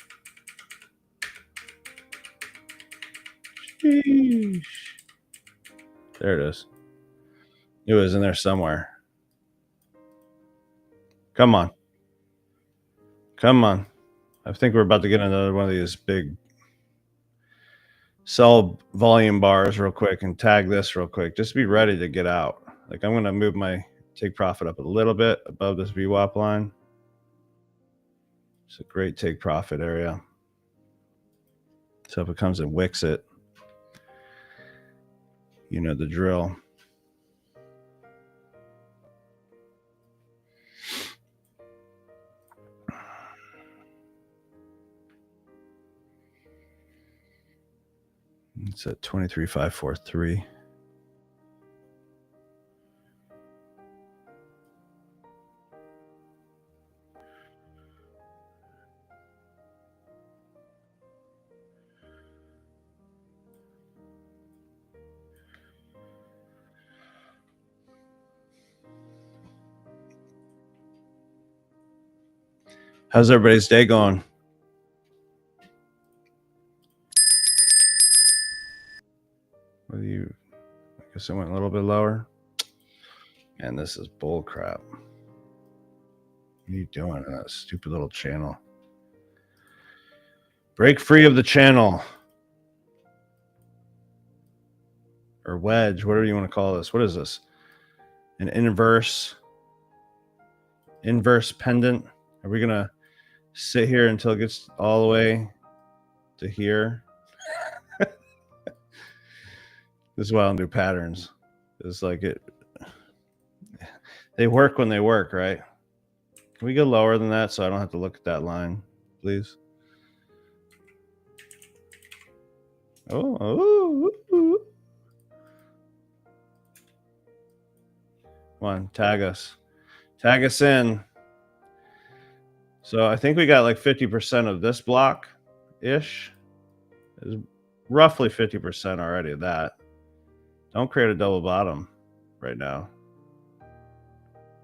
Sheesh. There it is. It was in there somewhere. Come on. Come on. I think we're about to get another one of these big sell volume bars real quick and tag this real quick. Just be ready to get out. Like I'm going to move my take profit up a little bit above this VWAP line. It's a great take profit area. So if it comes and wicks it, you know the drill. It's at 23,543. How's everybody's day going? What do you? I guess I went a little bit lower. And this is bull crap. What are you doing in that stupid little channel? Break free of the channel. Or wedge, whatever you want to call this. What is this? An inverse pendant. Are we gonna sit here until it gets all the way to here? This is why I don't do patterns. It's like it. They work when they work, right? Can we go lower than that so I don't have to look at that line, please? Oh. Come on, tag us. Tag us in. So I think we got like 50% of this block-ish. There's roughly 50% already of that. Don't create a double bottom right now.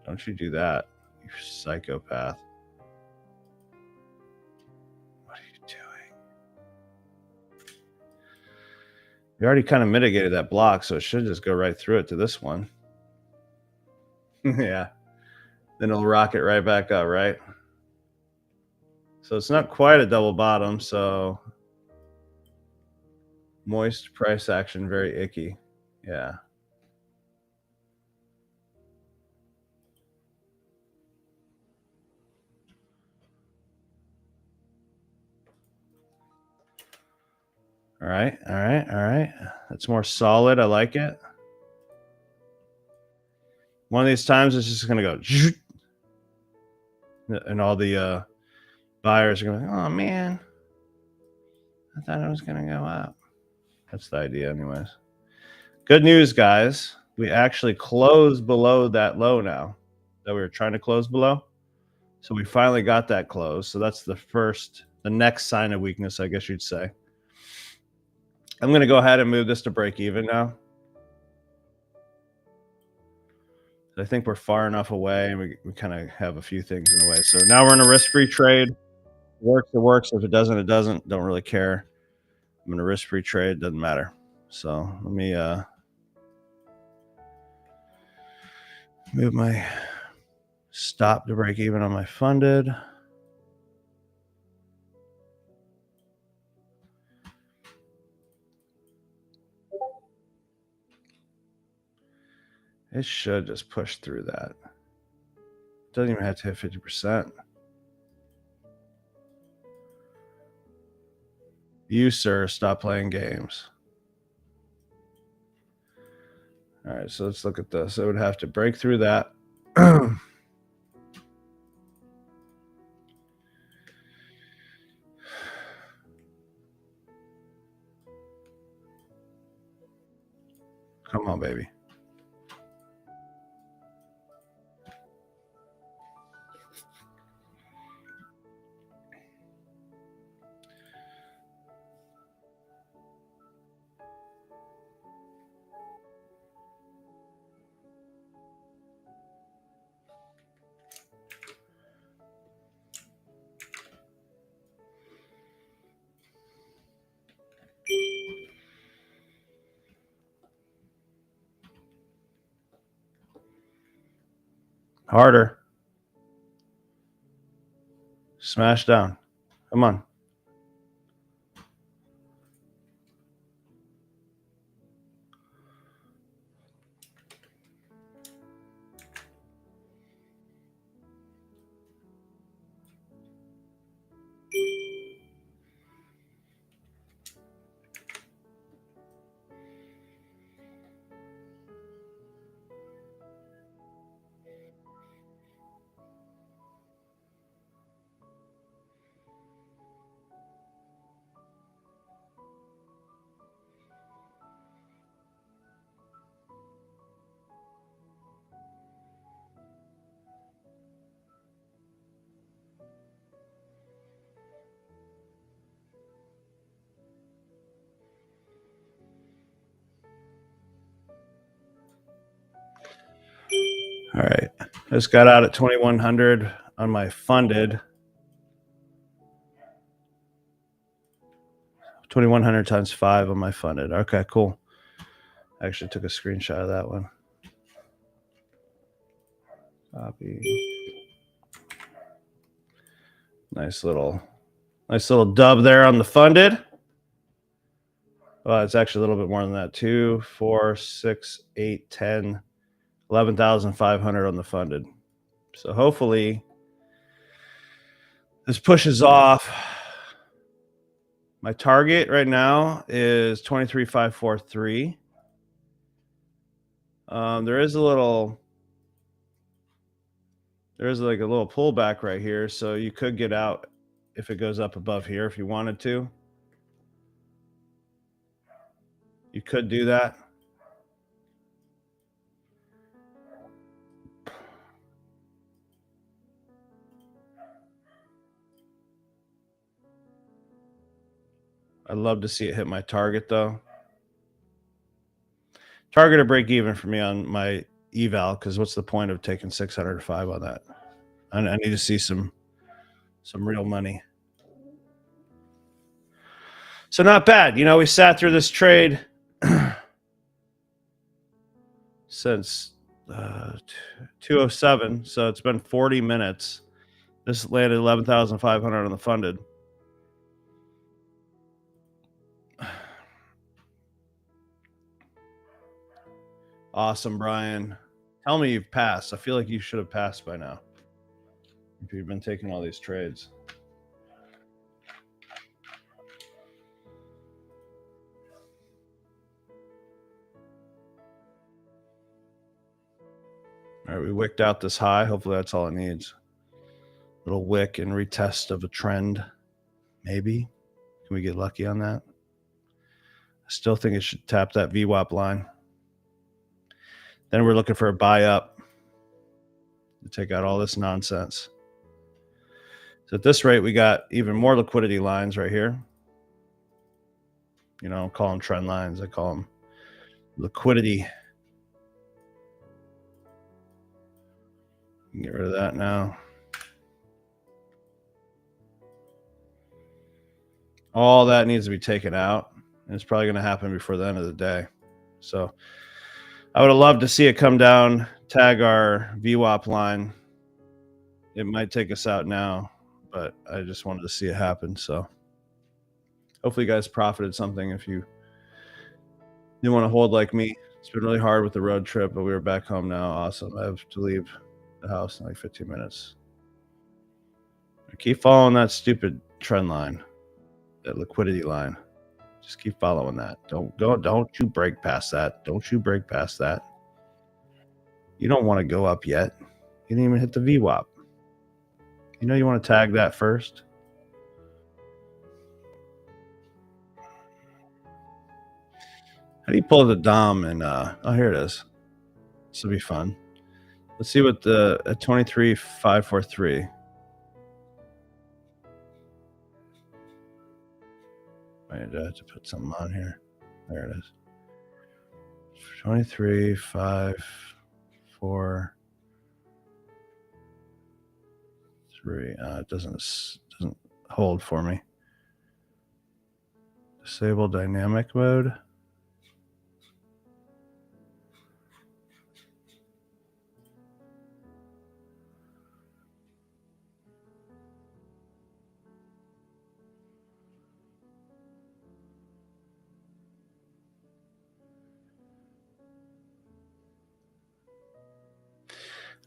Don't you do that, you psychopath. What are you doing? We already kind of mitigated that block, so it should just go right through it to this one. Yeah. Then it'll rock it right back up, right? So it's not quite a double bottom, so moist price action, very icky. Yeah. All right. That's more solid. I like it. One of these times it's just gonna go, and all the buyers are going, oh man, I thought it was gonna go up. That's the idea, anyways. Good news, guys. We actually closed below that low now that we were trying to close below. So we finally got that close. So that's the next sign of weakness, I guess you'd say. I'm going to go ahead and move this to break even now. I think we're far enough away and we kind of have a few things in the way. So now we're in a risk-free trade. It works, it works. If it doesn't, it doesn't. Don't really care. I'm in a risk-free trade. Doesn't matter. So let me move my stop to break even on my funded. It should just push through that. It doesn't even have to hit 50%. You, sir, stop playing games. All right, so let's look at this. It would have to break through that. Come on, baby. Harder. Smash down. Come on. All right. I just got out at 2,100 on my funded. 2,100 times 5 on my funded. Okay, cool. I actually took a screenshot of that one. Copy. Nice little dub there on the funded. Well, it's actually a little bit more than that. 2, 4, 6, 8, 10, 11,500 on the funded. So hopefully this pushes off. My target right now is 23,543. There is like a little pullback right here, so you could get out if it goes up above here if you wanted to. You could do that. I'd love to see it hit my target though. Target or break even for me on my eval, because what's the point of taking 605 on that? I need to see some real money. So not bad. You know, we sat through this trade since 2:07, so it's been 40 minutes. This landed 11,500 on the funded. Awesome, Brian. Tell me you've passed. I feel like you should have passed by now if you've been taking all these trades. All right, we wicked out this high. Hopefully that's all it needs. Little wick and retest of a trend, maybe. Can we get lucky on that? I still think it should tap that VWAP line. Then we're looking for a buy up to take out all this nonsense. So at this rate, we got even more liquidity lines right here. You know, I don't call them trend lines. I call them liquidity. Get rid of that now. All that needs to be taken out, and it's probably going to happen before the end of the day. So I would have loved to see it come down, tag our VWAP line. It might take us out now, but I just wanted to see it happen. So hopefully you guys profited something. If you didn't want to hold like me, it's been really hard with the road trip, but we were back home now. Awesome. I have to leave the house in like 15 minutes. I keep following that stupid trend line, that liquidity line. Just keep following that. Don't you break past that. Don't you break past that. You don't want to go up yet. You didn't even hit the VWAP. You know you want to tag that first. How do you pull the DOM and oh, here it is. This will be fun. Let's see what the 23,543. Wait, I have to put something on here. There it is. 23,543. It doesn't hold for me. Disable dynamic mode.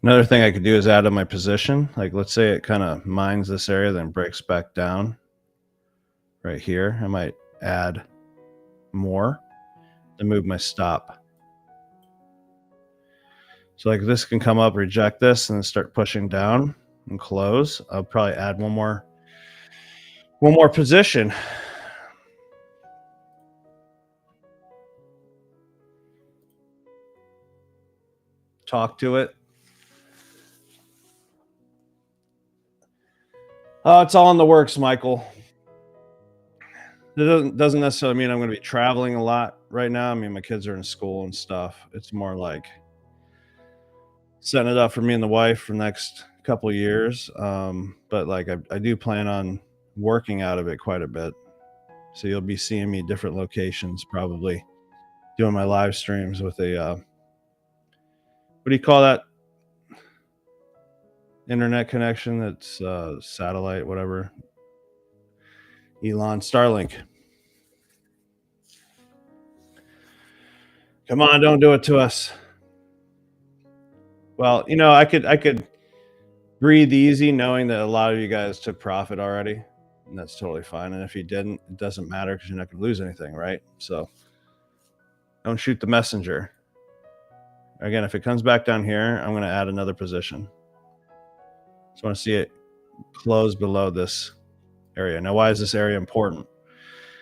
Another thing I could do is add to my position. Like, let's say it kind of mines this area, then breaks back down right here. I might add more and move my stop. So like this can come up, reject this, and then start pushing down and close. I'll probably add one more position. Talk to it. It's all in the works, Michael. It doesn't necessarily mean I'm going to be traveling a lot right now. I mean, my kids are in school and stuff. It's more like setting it up for me and the wife for the next couple of years. But like I do plan on working out of it quite a bit. So you'll be seeing me different locations, probably doing my live streams with a what do you call that internet connection? That's satellite, whatever. Elon Starlink. Come on, don't do it to us. Well, I could breathe easy knowing that a lot of you guys took profit already, and that's totally fine. And if you didn't, it doesn't matter because you're not going to lose anything, right? So don't shoot the messenger. Again, if it comes back down here, I'm going to add another position. Just want to see it close below this area. Now, why is this area important?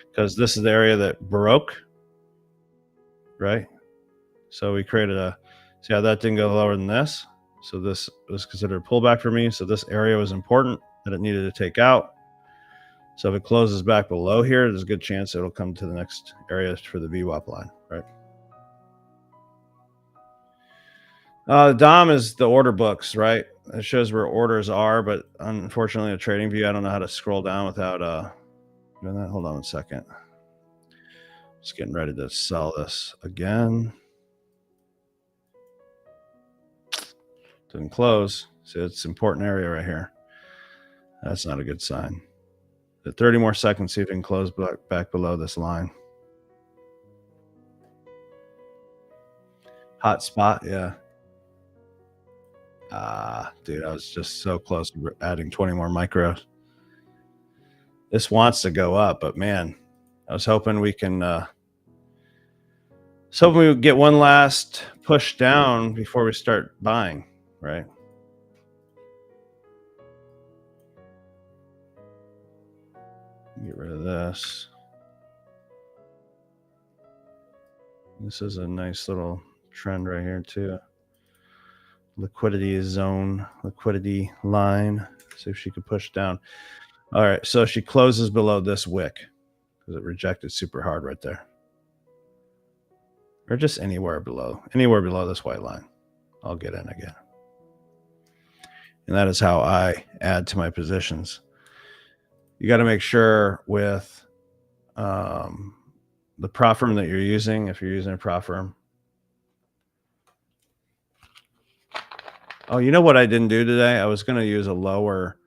Because this is the area that broke, right? So we created see how that didn't go lower than this? So this was considered a pullback for me. So this area was important that it needed to take out. So if it closes back below here, there's a good chance it'll come to the next area for the VWAP line, right? The DOM is the order books, right? It shows where orders are, but unfortunately, a trading view, I don't know how to scroll down without doing that. Hold on a second. Just getting ready to sell this again. Didn't close. See, it's an important area right here. That's not a good sign. At 30 more seconds, see if it can close back below this line. Hot spot, yeah. Dude, I was just so close to adding 20 more micros. This wants to go up, but man, I was hoping we can hoping we would get one last push down before we start buying, right? Get rid of this. This is a nice little trend right here too. Liquidity zone, liquidity line. See if she could push down. All right, so she closes below this wick because it rejected super hard right there. Or just anywhere below this white line. I'll get in again. And that is how I add to my positions. You got to make sure with the prop firm that you're using, if you're using a prop firm. Oh, you know what I didn't do today? I was going to use a lower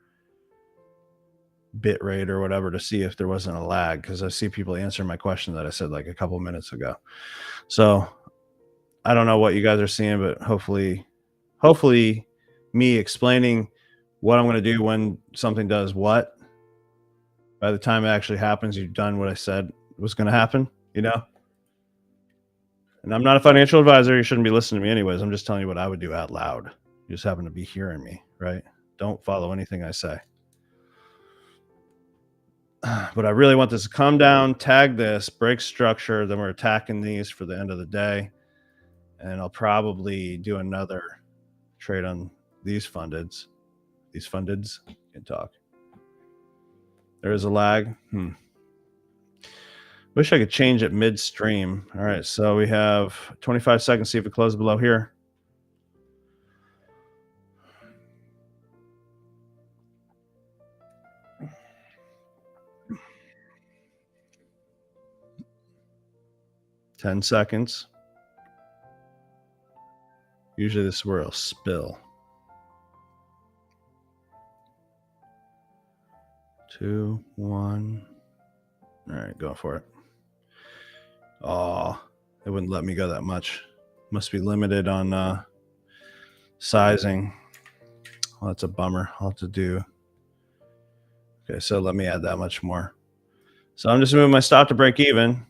bit rate or whatever to see if there wasn't a lag, because I see people answering my question that I said like a couple minutes ago. So I don't know what you guys are seeing, but hopefully me explaining what I'm going to do when something does what, by the time it actually happens, you've done what I said was going to happen, you know? And I'm not a financial advisor. You shouldn't be listening to me anyways. I'm just telling you what I would do out loud. You just happen to be hearing me, right? Don't follow anything I say. But I really want this to come down, tag this, break structure. Then we're attacking these for the end of the day. And I'll probably do another trade on these fundeds. These fundeds can talk. There is a lag. Wish I could change it midstream. All right, so we have 25 seconds. See if it closes below here. Ten seconds. Usually this is where it'll spill. 2, 1. All right, go for it. Oh, it wouldn't let me go that much. Must be limited on sizing. Well, that's a bummer. I'll have to do. Okay, so let me add that much more. So I'm just moving my stop to break even.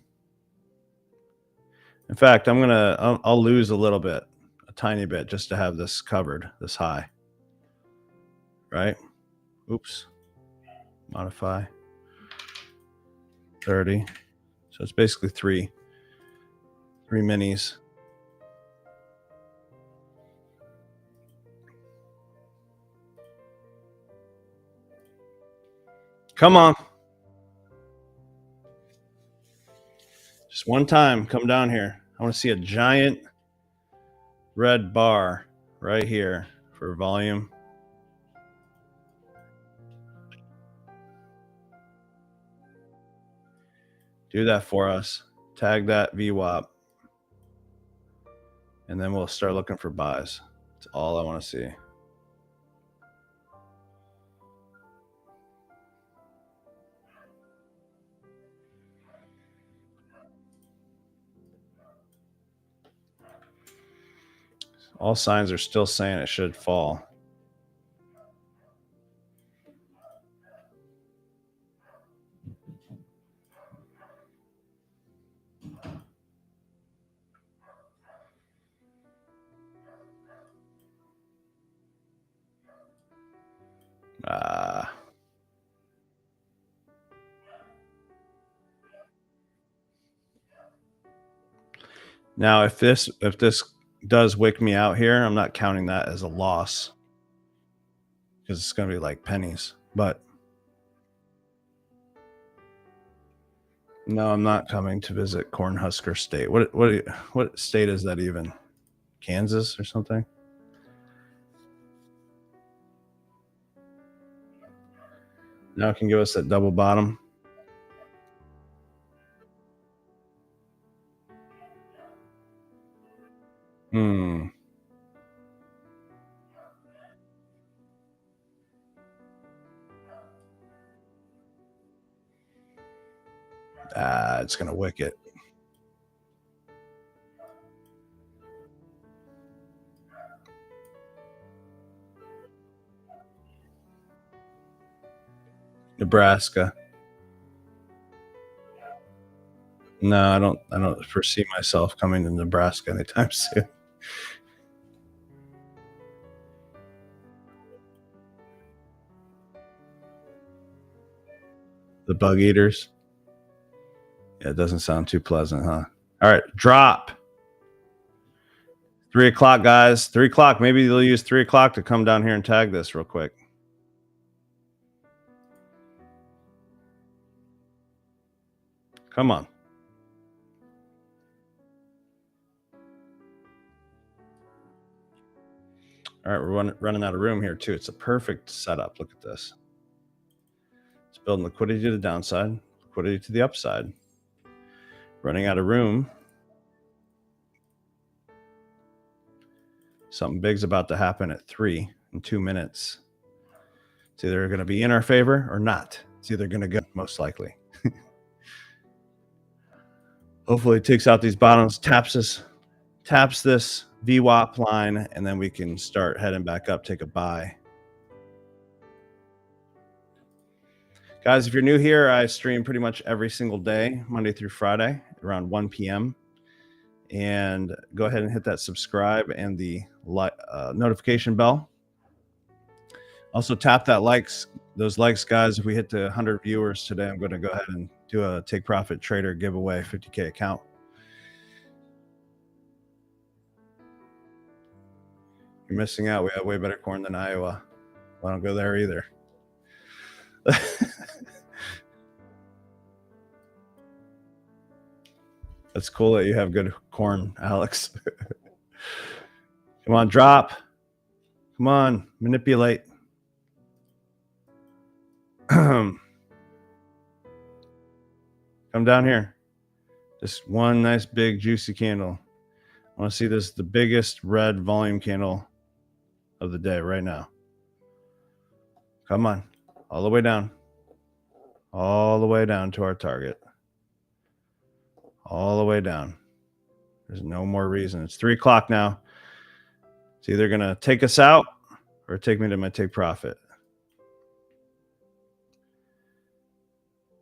In fact, I'll lose a little bit, a tiny bit, just to have this covered, this high. Right? Oops. Modify. 30. So it's basically three minis. Come on. Just one time, come down here. I want to see a giant red bar right here for volume. Do that for us. Tag that VWAP. And then we'll start looking for buys. That's all I want to see. All signs are still saying it should fall. Now, if this does wick me out here, I'm not counting that as a loss because it's going to be like pennies. But no, I'm not coming to visit Cornhusker State. What state is that even? Kansas or something? Now it can give us that double bottom. It's going to wick it. Nebraska. No, I don't foresee myself coming to Nebraska anytime soon. The bug eaters. Yeah, it doesn't sound too pleasant, huh? All right, drop. 3 o'clock, guys. 3 o'clock. Maybe they'll use 3 o'clock to come down here and tag this real quick. Come on. All right, we're running out of room here too. It's a perfect setup. Look at this. It's building liquidity to the downside, liquidity to the upside. Running out of room. Something big's about to happen at 3 in 2 minutes. It's either going to be in our favor or not. It's either going to go, most likely. Hopefully it takes out these bottoms, taps this VWAP line, and then we can start heading back up, take a buy. Guys, if you're new here, I stream pretty much every single day, Monday through Friday, around 1 p.m. And go ahead and hit that subscribe and the notification bell. Also tap that those likes, guys. If we hit the 100 viewers today, I'm going to go ahead and do a Take Profit Trader giveaway, 50K account. You're missing out. We have way better corn than Iowa. I don't go there either. That's cool that you have good corn, Alex. Come on, drop. Come on, manipulate. Come down here. Just one nice big juicy candle. I want to see this, the biggest red volume candle of the day right now. Come on, all the way down. All the way down to our target. All the way down. There's no more reason. It's 3 o'clock now. It's either going to take us out or take me to my take profit.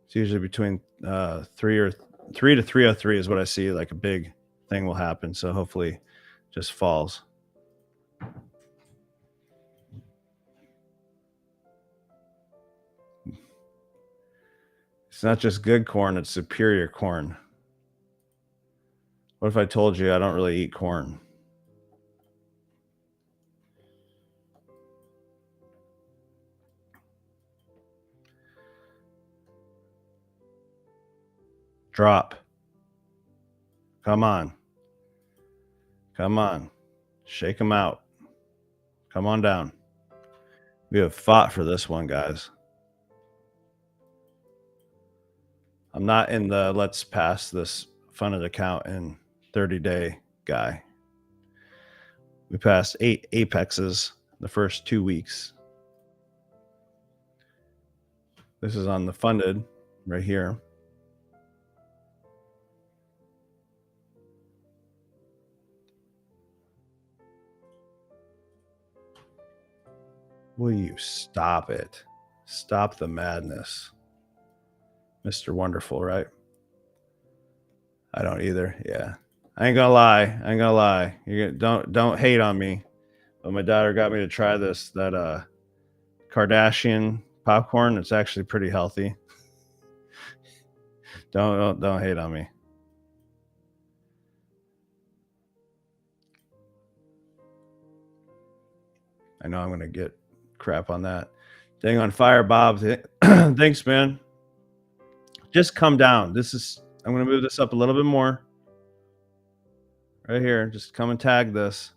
It's usually between 3 to 303 is what I see. Like a big thing will happen. So hopefully just falls. It's not just good corn, it's superior corn. What if I told you I don't really eat corn? Drop. Come on. Come on. Shake them out. Come on down. We have fought for this one, guys. I'm not in the let's pass this funded account in 30-day guy. We passed 8 apexes the first 2 weeks. This is on the funded right here. Will you stop it? Stop the madness. Mr. Wonderful, right? I don't either. Yeah. I ain't gonna lie. Don't hate on me. But my daughter got me to try that Kardashian popcorn. It's actually pretty healthy. Don't hate on me. I know I'm gonna get crap on that. Dang on fire, Bob. Thanks, man. Just come down. I'm gonna move this up a little bit more. Right here. Just come and tag this.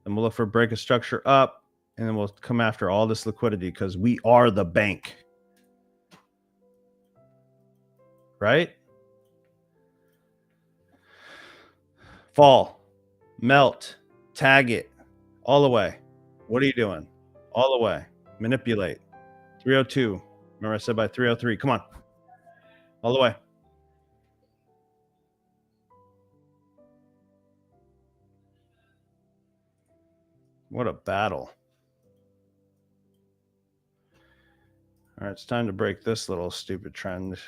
Then we'll look for break a structure up, and then we'll come after all this liquidity because we are the bank. Right? Fall, melt, tag it, all the way. What are you doing? All the way. Manipulate. 302. Remember I said by 303. Come on. All the way. What a battle. All right, it's time to break this little stupid trend.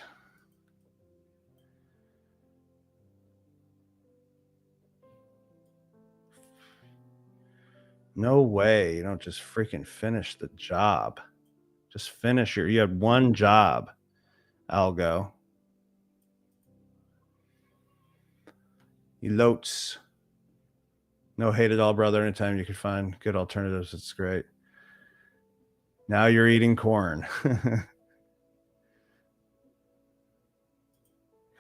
No way. You don't just freaking finish the job. Just finish you had one job, algo. Elotes. No hate at all, brother. Anytime you can find good alternatives, it's great. Now you're eating corn. Come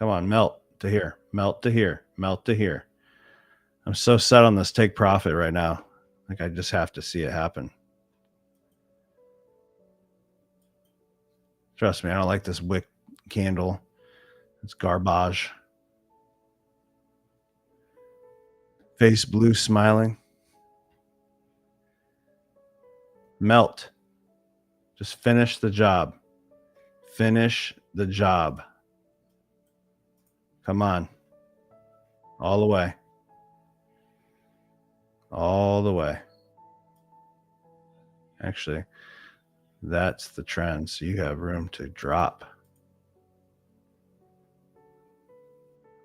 on, melt to here, melt to here, melt to here. I'm so set on this take profit right now. Like I just have to see it happen. Trust me, I don't like this wick candle. It's garbage. Face blue smiling. Melt. Just finish the job. Finish the job. Come on. All the way. All the way. Actually, that's the trend. So you have room to drop.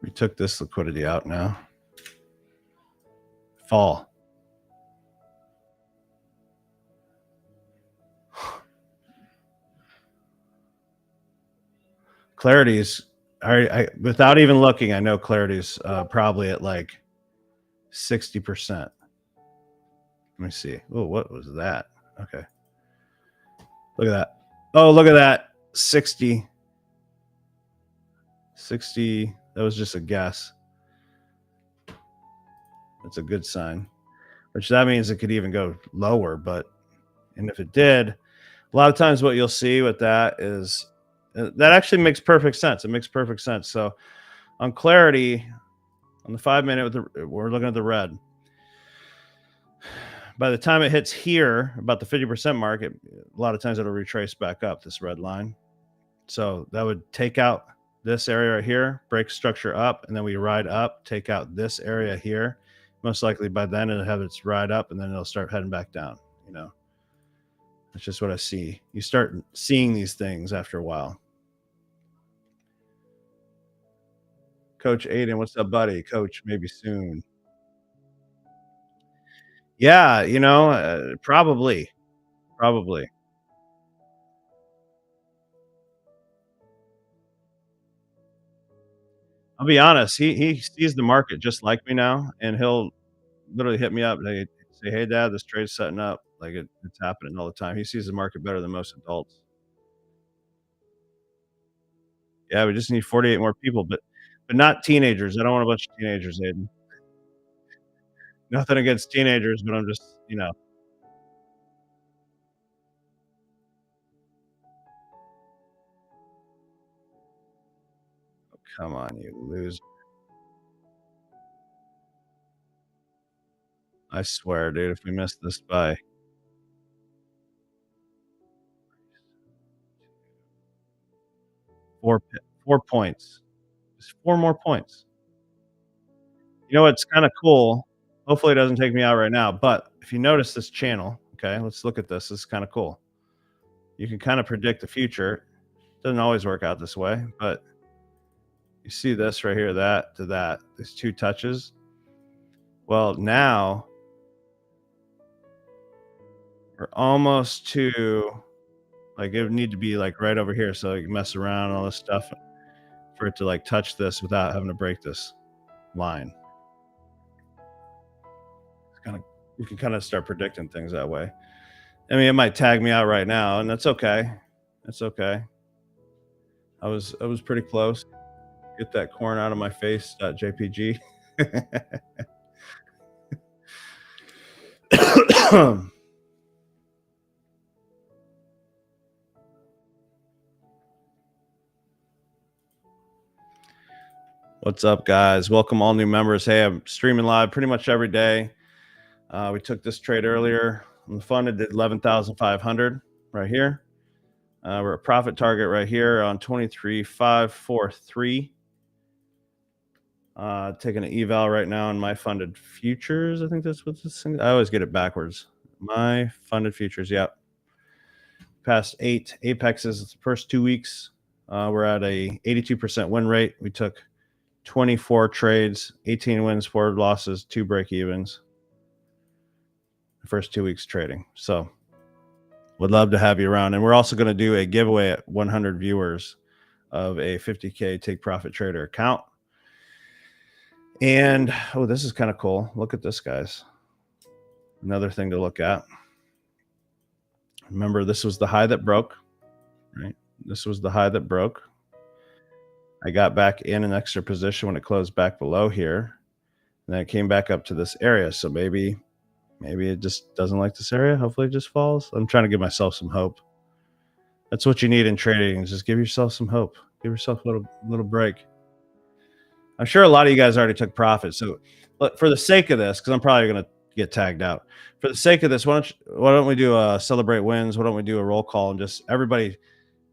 We took this liquidity out now. Fall. Clarity's, I without even looking, I know Clarity's probably at like 60%. Let me see. Oh, what was that? Okay. Look at that. Oh, look at that. 60. That was just a guess. That's a good sign, which that means it could even go lower. And if it did, a lot of times what you'll see with that is that actually makes perfect sense. It makes perfect sense. So on Clarity, on the 5 minute, we're looking at the red. By the time it hits here, about the 50% mark, a lot of times it'll retrace back up this red line. So that would take out this area right here, break structure up, and then we ride up, take out this area here. most likely by then it'll have its ride up, and then it'll start heading back down. That's just what I see. You start seeing these things after a while. Coach Aiden, what's up, buddy? Coach, maybe soon. Yeah, probably, probably. I'll be honest. He sees the market just like me now, and he'll literally hit me up. They say, "Hey, Dad, this trade's setting up." Like it's happening all the time. He sees the market better than most adults. Yeah, we just need 48 more people, but not teenagers. I don't want a bunch of teenagers, Aiden. Nothing against teenagers, but I'm just, come on, you lose. I swear, dude, if we miss this by 4 points, just 4 more points. You know what's kind of cool? Hopefully, it doesn't take me out right now. But if you notice this channel, okay, let's look at this. This is kind of cool. You can kind of predict the future. Doesn't always work out this way, but you see this right here, that to that, these two touches. Well, now we're almost to like it would need to be like right over here, so you can mess around and all this stuff for it to like touch this without having to break this line. It's kind of you can kind of start predicting things that way. I mean, it might tag me out right now, and that's okay. That's okay. I was pretty close. Get that corn out of my face. JPG. What's up, guys? Welcome all new members. Hey, I'm streaming live pretty much every day. We took this trade earlier. I'm funded at 11,500 right here. We're a profit target right here on 23,543. Taking an eval right now in my funded futures. I think that's what this thing. I always get it backwards. My funded futures. Yep. Past 8 apexes. The first 2 weeks. We're at a 82% win rate. We took 24 trades, 18 wins, 4 losses, 2 break evens. The first 2 weeks trading. So would love to have you around. And we're also going to do a giveaway at 100 viewers of a 50K Take Profit Trader account. And oh, this is kind of cool. Look at this, guys. Another thing to look at. Remember, this was the high that broke, right? This was the high that broke. I got back in an extra position when it closed back below here. And then it came back up to this area. So maybe it just doesn't like this area. Hopefully it just falls. I'm trying to give myself some hope. That's what you need in trading, is just give yourself some hope. Give yourself a little break. I'm sure a lot of you guys already took profit. So but for the sake of this, because I'm probably going to get tagged out. For the sake of this, why don't we do a celebrate wins? Why don't we do a roll call and just everybody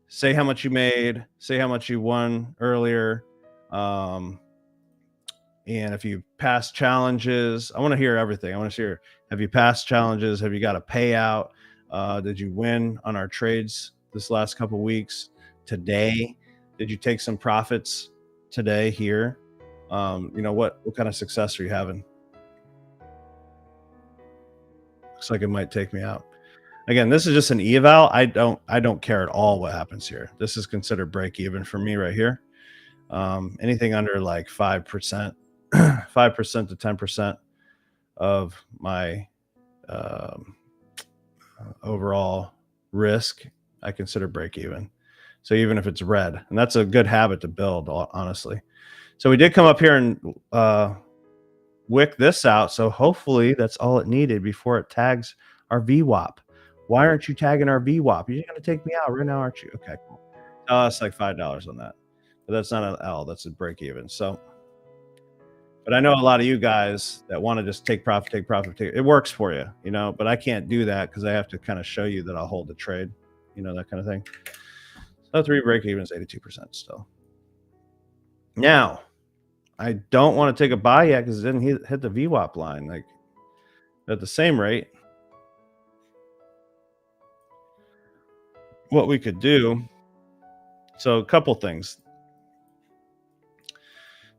say how much you made, say how much you won earlier. And if you passed challenges, I want to hear everything. I want to hear, have you passed challenges? Have you got a payout? Did you win on our trades this last couple of weeks? Today, did you take some profits today here? What kind of success are you having? Looks like it might take me out. Again, this is just an eval. I don't care at all what happens here. This is considered break even for me right here. Anything under like 5%, 5% to 10% of my overall risk, I consider break even. So even if it's red, and that's a good habit to build, honestly. So we did come up here and wick this out. So hopefully that's all it needed before it tags our VWAP. Why aren't you tagging our VWAP? You're going to take me out right now, aren't you? Okay, cool. It's like $5 on that. But that's not an L. That's a break even. So, but I know a lot of you guys that want to just take profit. It works for you, but I can't do that because I have to kind of show you that I'll hold the trade, that kind of thing. So 3 break even is 82% still. Now, I don't want to take a buy yet because it didn't hit the VWAP line. Like at the same rate, what we could do. So a couple things.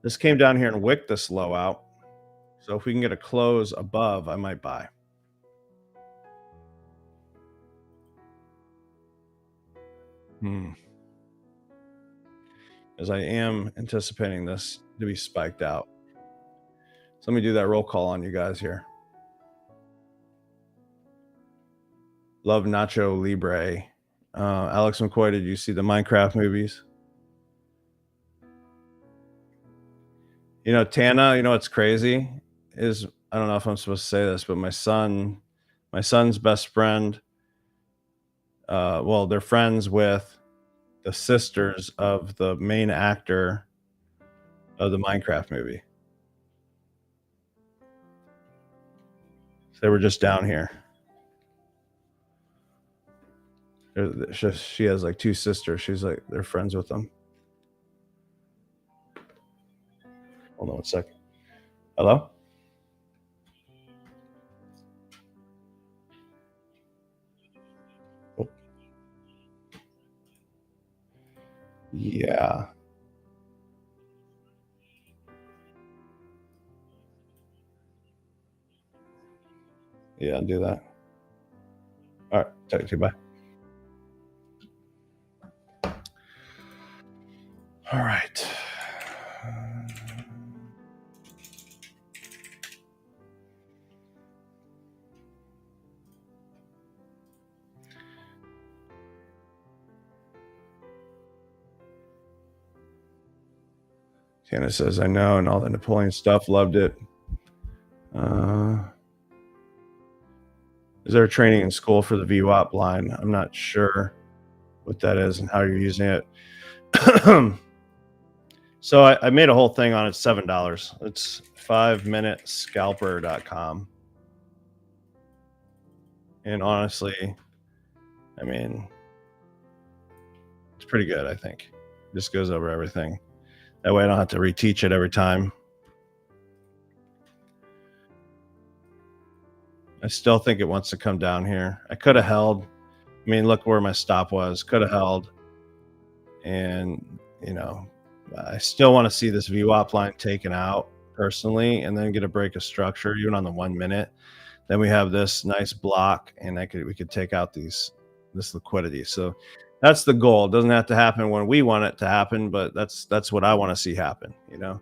This came down here and wicked this low out. So if we can get a close above, I might buy. As I am anticipating this to be spiked out. So let me do that roll call on you guys here. Love Nacho Libre. Alex McCoy, did you see the Minecraft movies? You know, Tana, you know what's crazy is, I don't know if I'm supposed to say this, but my son's best friend, well, they're friends with the sisters of the main actor of the Minecraft movie. So they were just down here. She has like two sisters. She's like, they're friends with them. Hold on one second. Hello? Oh. Yeah. Yeah, I'll do that. All right. Talk to you. Bye. All right. Tana says, I know, and all the Napoleon stuff, loved it. Is there a training in school for the VWAP line? I'm not sure what that is and how you're using it. So I made a whole thing on it, $7. It's 5minutescalper.com. And honestly, I mean, it's pretty good, I think. Just goes over everything. That way I don't have to reteach it every time. I still think it wants to come down here. I could have held. I mean, look where my stop was. Could have held. And, you know, I still want to see this VWAP line taken out personally, and then get a break of structure, even on the 1 minute. Then we have this nice block, and we could take out this liquidity. So that's the goal. It doesn't have to happen when we want it to happen, but that's what I want to see happen, you know.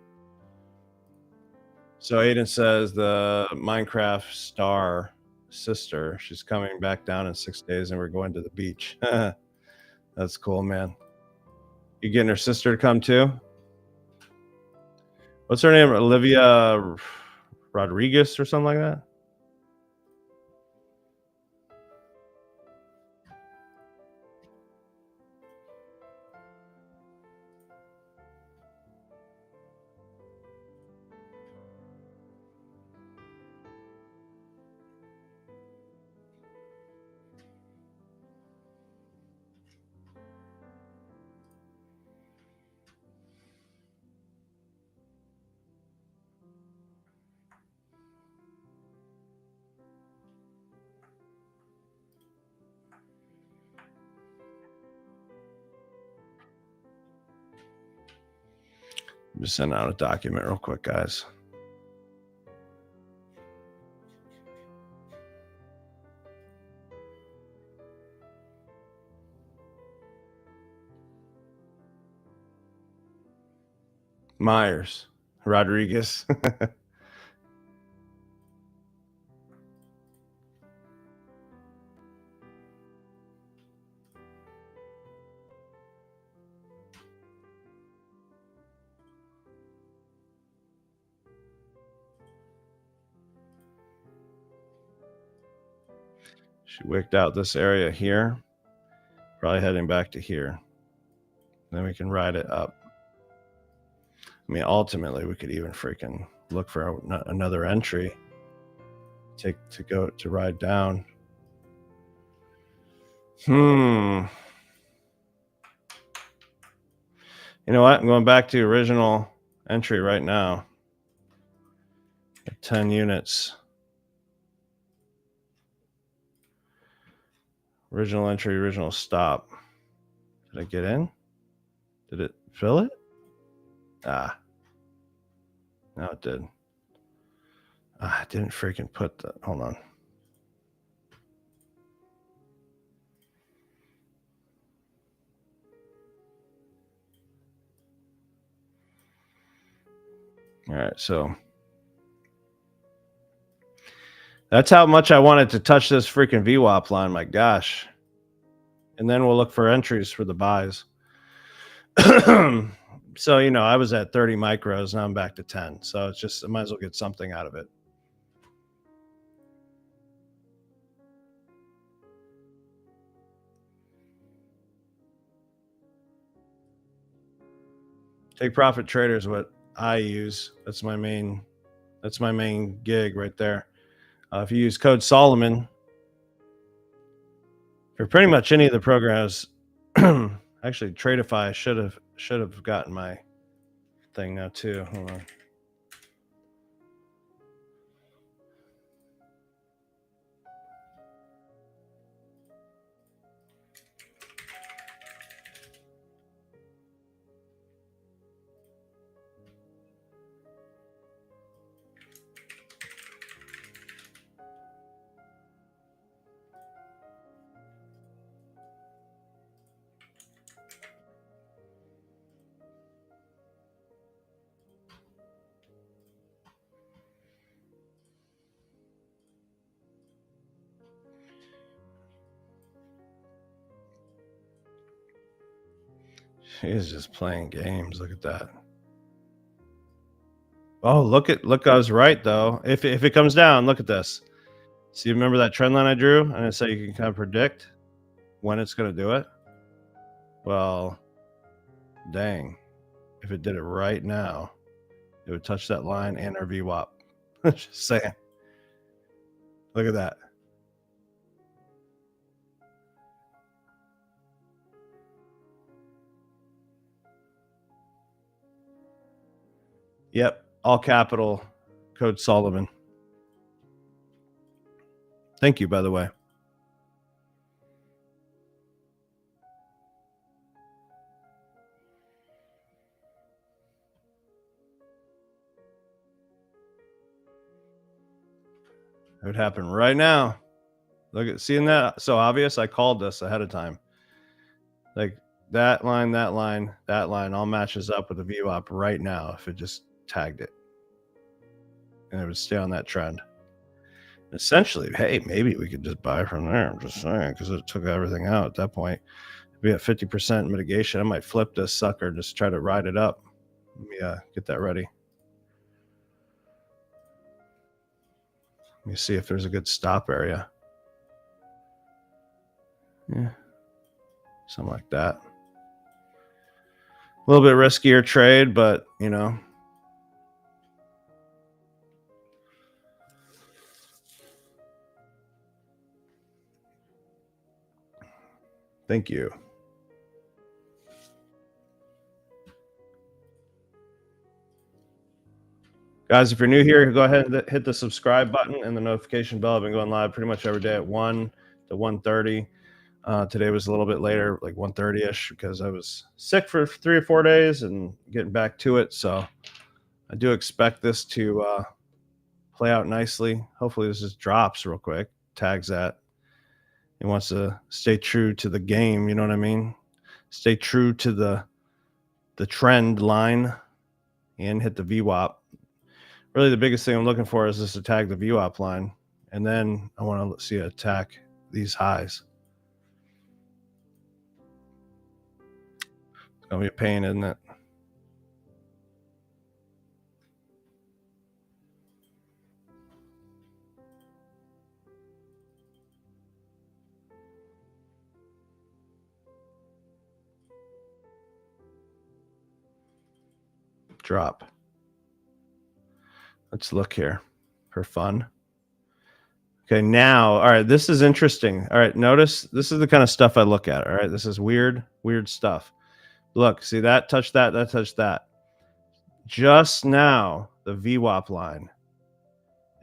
So Aiden says the Minecraft star sister, she's coming back down in 6 days, and we're going to the beach. That's cool, man. You getting her sister to come too? What's her name? Olivia Rodriguez or something like that? I'm just sending out a document real quick, guys. Myers, Rodriguez. She wicked out this area here. Probably heading back to here. Then we can ride it up. I mean, ultimately, we could even freaking look for another entry. To ride down. You know what? I'm going back to original Entry right now. 10 units. Original entry, original stop. Did I get in? Did it fill it? Ah. No, it did. I didn't freaking put the. Hold on. All right, so that's how much I wanted to touch this freaking VWAP line. My gosh. And then we'll look for entries for the buys. So, you know, I was at 30 micros. Now I'm back to 10. So it's just, I might as well get something out of it. Take profit trader is what I use. That's my main gig right there. If you use code Solomon for pretty much any of the programs, actually Tradeify should have gotten my thing now too. Hold on. He is just playing games. Look at that. Oh, look, I was right though. If it comes down, look at this. See, remember that trend line I drew? And I said you can kind of predict when it's going to do it. Well, dang. If it did it right now, it would touch that line and our VWAP. Just saying. Look at that. Yep. All capital, code Solomon. Thank you, by the way. It would happen right now. Look at, seeing that so obvious. I called this ahead of time. Like that line all matches up with the VWAP right now if it just tagged it. And it would stay on that trend. Essentially, hey, maybe we could just buy from there. I'm just saying, because it took everything out at that point. If we have 50% mitigation, I might flip this sucker, just try to ride it up. Let me get that ready. Let me see if there's a good stop area. Yeah, something like that. A little bit riskier trade, but you know. Thank you. Guys, if you're new here, go ahead and hit the subscribe button and the notification bell. I've been going live pretty much every day at 1 to 1:30. Today was a little bit later, like 1:30ish, because I was sick for 3 or 4 days and getting back to it. So I do expect this to play out nicely. Hopefully this just drops real quick, tags that. He wants to stay true to the game, you know what I mean? Stay true to the trend line and hit the VWAP. Really, the biggest thing I'm looking for is just to tag the VWAP line, and then I want to see it attack these highs. It's gonna be a pain, isn't it? Drop. Let's look here for fun. Okay, now, all right, this is interesting. All right, notice this is the kind of stuff I look at. All right, this is weird stuff. Look, see that, touch that, touch that. just now the VWAP line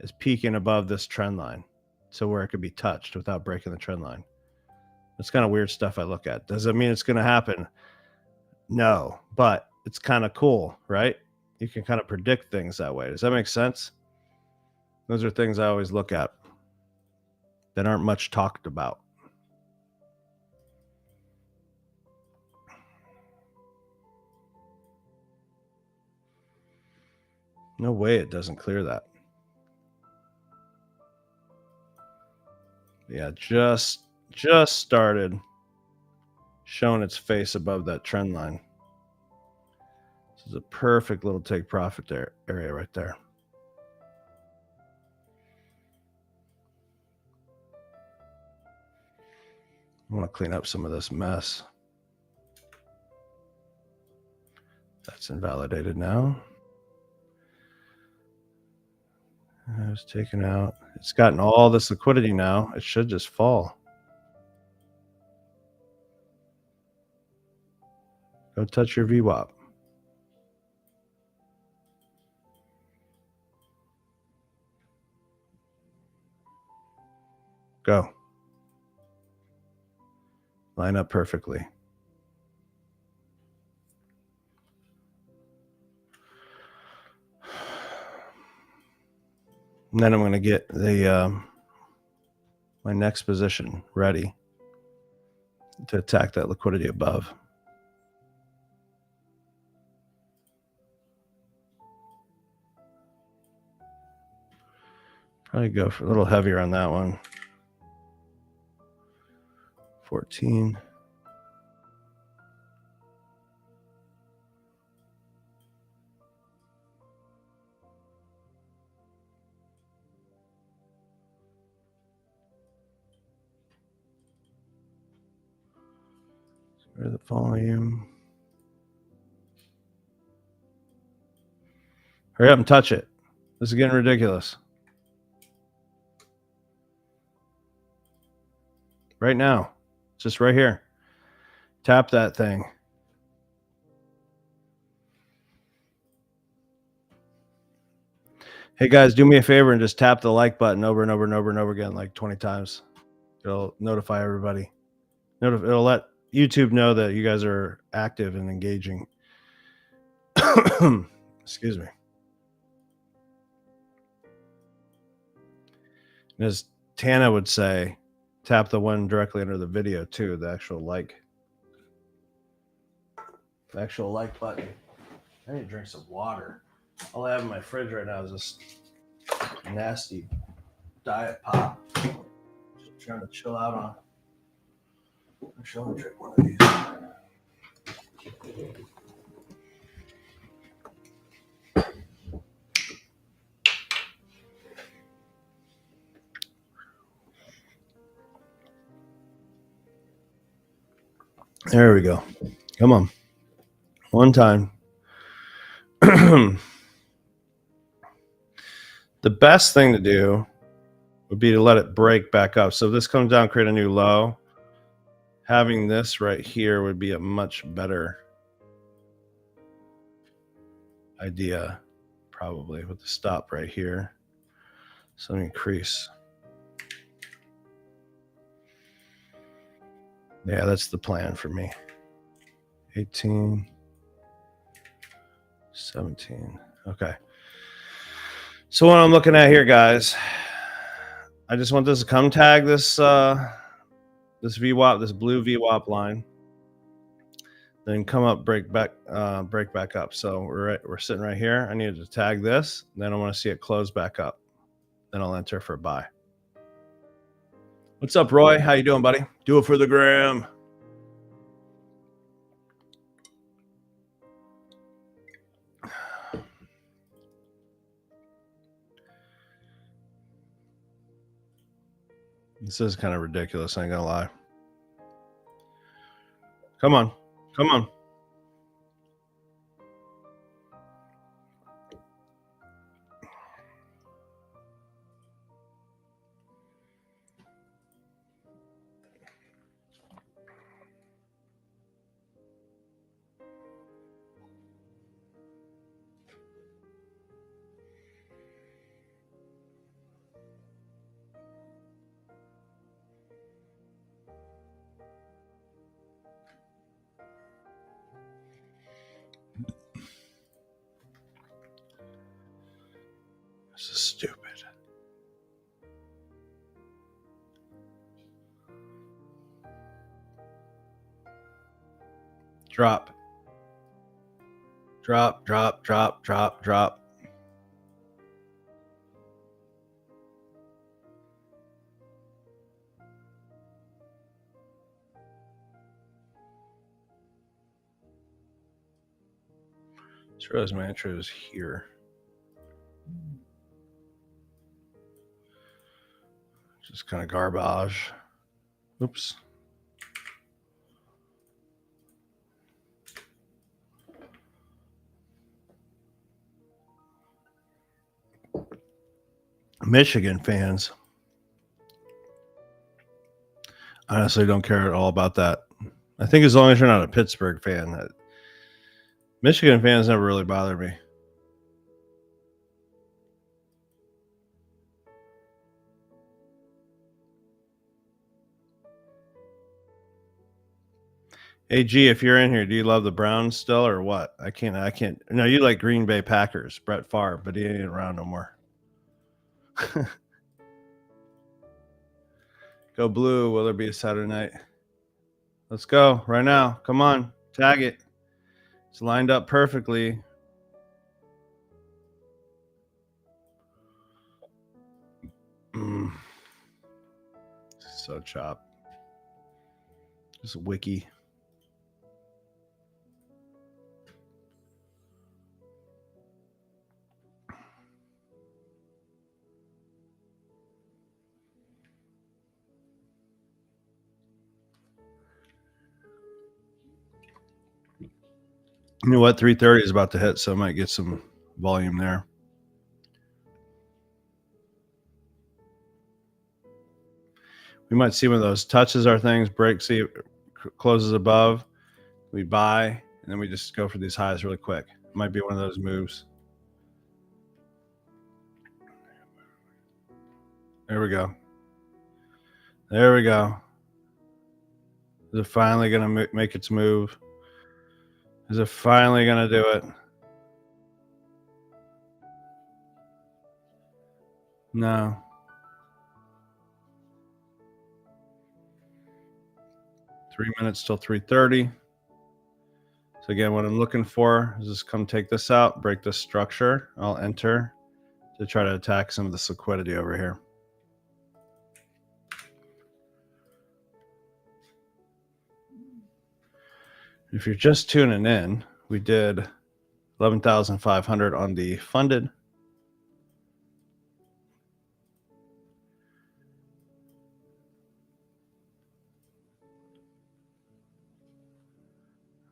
is peaking above this trend line, so where it could be touched without breaking the trend line. It's kind of weird stuff I look at. Does it mean it's going to happen? No, but it's kind of cool, right? You can kind of predict things that way. Does that make sense? Those are things I always look at that aren't much talked about. No way it doesn't clear that. Yeah, just started showing its face above that trend line. This is a perfect little take profit there area right there. I want to clean up some of this mess. That's invalidated now. I was taken out. It's gotten all this liquidity now. It should just fall. Go touch your VWAP. Go. Line up perfectly. And then I'm going to get the my next position ready to attack that liquidity above. Probably go for a little heavier on that one. 14. Where's the volume? Hurry up and touch it. This is getting ridiculous. Right now. Just right here. Tap that thing. Hey guys, do me a favor and just tap the like button over and over and over and over again, like 20 times. It'll notify everybody. It'll let YouTube know that you guys are active and engaging. Excuse me. And as Tana would say, tap the one directly under the video too, the actual like button. I need to drink some water. All I have in my fridge right now is this nasty diet pop. Just trying to chill out on. Actually, I'm gonna drink one of these. There we go. Come on. One time. The best thing to do would be to let it break back up. So if this comes down, create a new low. Having this right here would be a much better idea, probably, with the stop right here. So increase. Yeah, that's the plan for me. 18, 17. Okay. So what I'm looking at here, guys, I just want this to come tag this this VWAP, this blue VWAP line, then come up, break back up. So we're sitting right here. I need to tag this. Then I want to see it close back up. Then I'll enter for a buy. What's up, Roy? How you doing, buddy? Do it for the gram. This is kind of ridiculous. I ain't gonna lie. Come on. Come on. Drop. Drop, drop, drop, drop, drop. Rose mantra is here. Just kind of garbage. Oops. Michigan fans honestly don't care at all about that. I think as long as you're not a Pittsburgh fan, that Michigan fans never really bother me. Hey G, if you're in here, do you love the Browns still or what? I can't. No, you like Green Bay Packers, Brett Favre, but he ain't around no more. Go blue. Will there be a Saturday night? Let's go right now. Come on, tag it. It's lined up perfectly. So chop. Just wiki. You know what? 3:30 is about to hit, so I might get some volume there. We might see one of those touches our things, breaks, see it closes above. We buy, and then we just go for these highs really quick. It might be one of those moves. There we go. There we go. Is it finally going to make its move? Is it finally going to do it? No. Three minutes till 3:30. So again, what I'm looking for is just come take this out, break this structure. I'll enter to try to attack some of this liquidity over here. If you're just tuning in, we did 11,500 on the funded.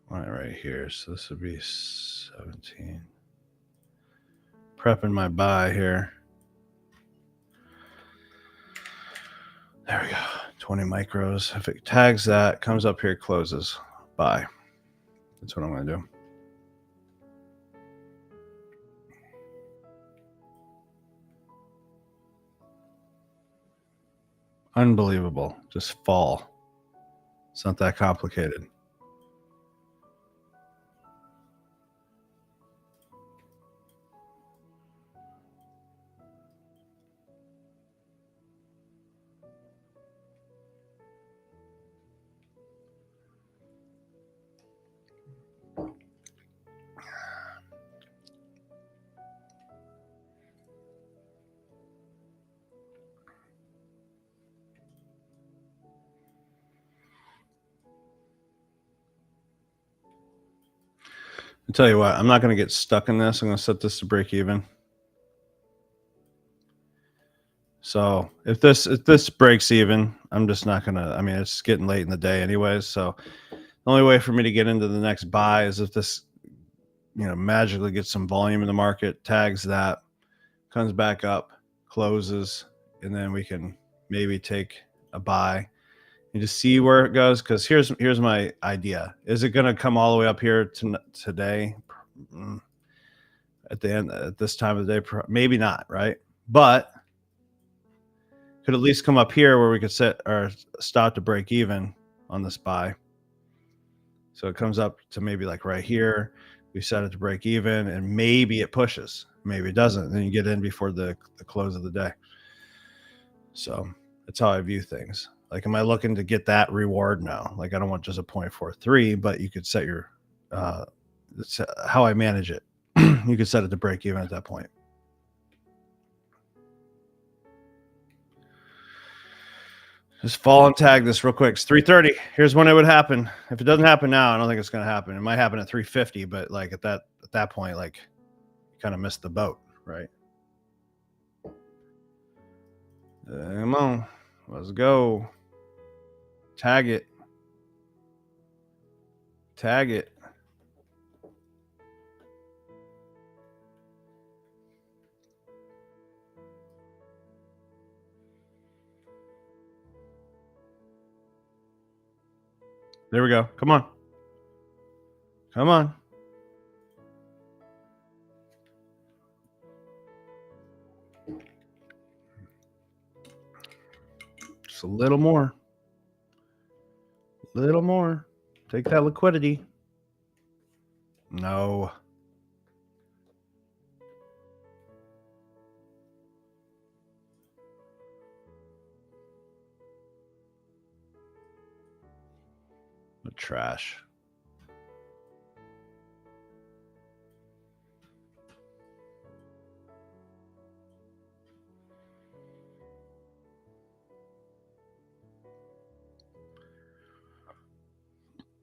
Right here. So this would be 17. Prepping my buy here. There we go. 20 micros. If it tags that, comes up here, closes. Buy. That's what I'm going to do. Unbelievable. Just fall. It's not that complicated. I'll tell you what, I'm not going to get stuck in this. I'm going to set this to break even. So if this breaks even, I'm just not going to, I mean, it's getting late in the day anyways. So the only way for me to get into the next buy is if this, magically gets some volume in the market, tags that, comes back up, closes, and then we can maybe take a buy and just see where it goes. Because here's my idea: is it going to come all the way up here today? At the end, at this time of the day, maybe not, right? But could at least come up here where we could set or stop to break even on this buy. So it comes up to maybe like right here. We set it to break even, and maybe it pushes. Maybe it doesn't. Then you get in before the close of the day. So that's how I view things. Like, am I looking to get that reward now? Like, I don't want just a 0.43, but you could set your That's how I manage it. You could set it to break even at that point. Just follow and tag this real quick. It's 3:30. Here's when it would happen. If it doesn't happen now, I don't think it's going to happen. It might happen at 3:50, but like at that point, like you kind of missed the boat, right? Come on, let's go. Tag it. Tag it. There we go. Come on. Come on. Just a little more. Little more. Take that liquidity. No. The trash.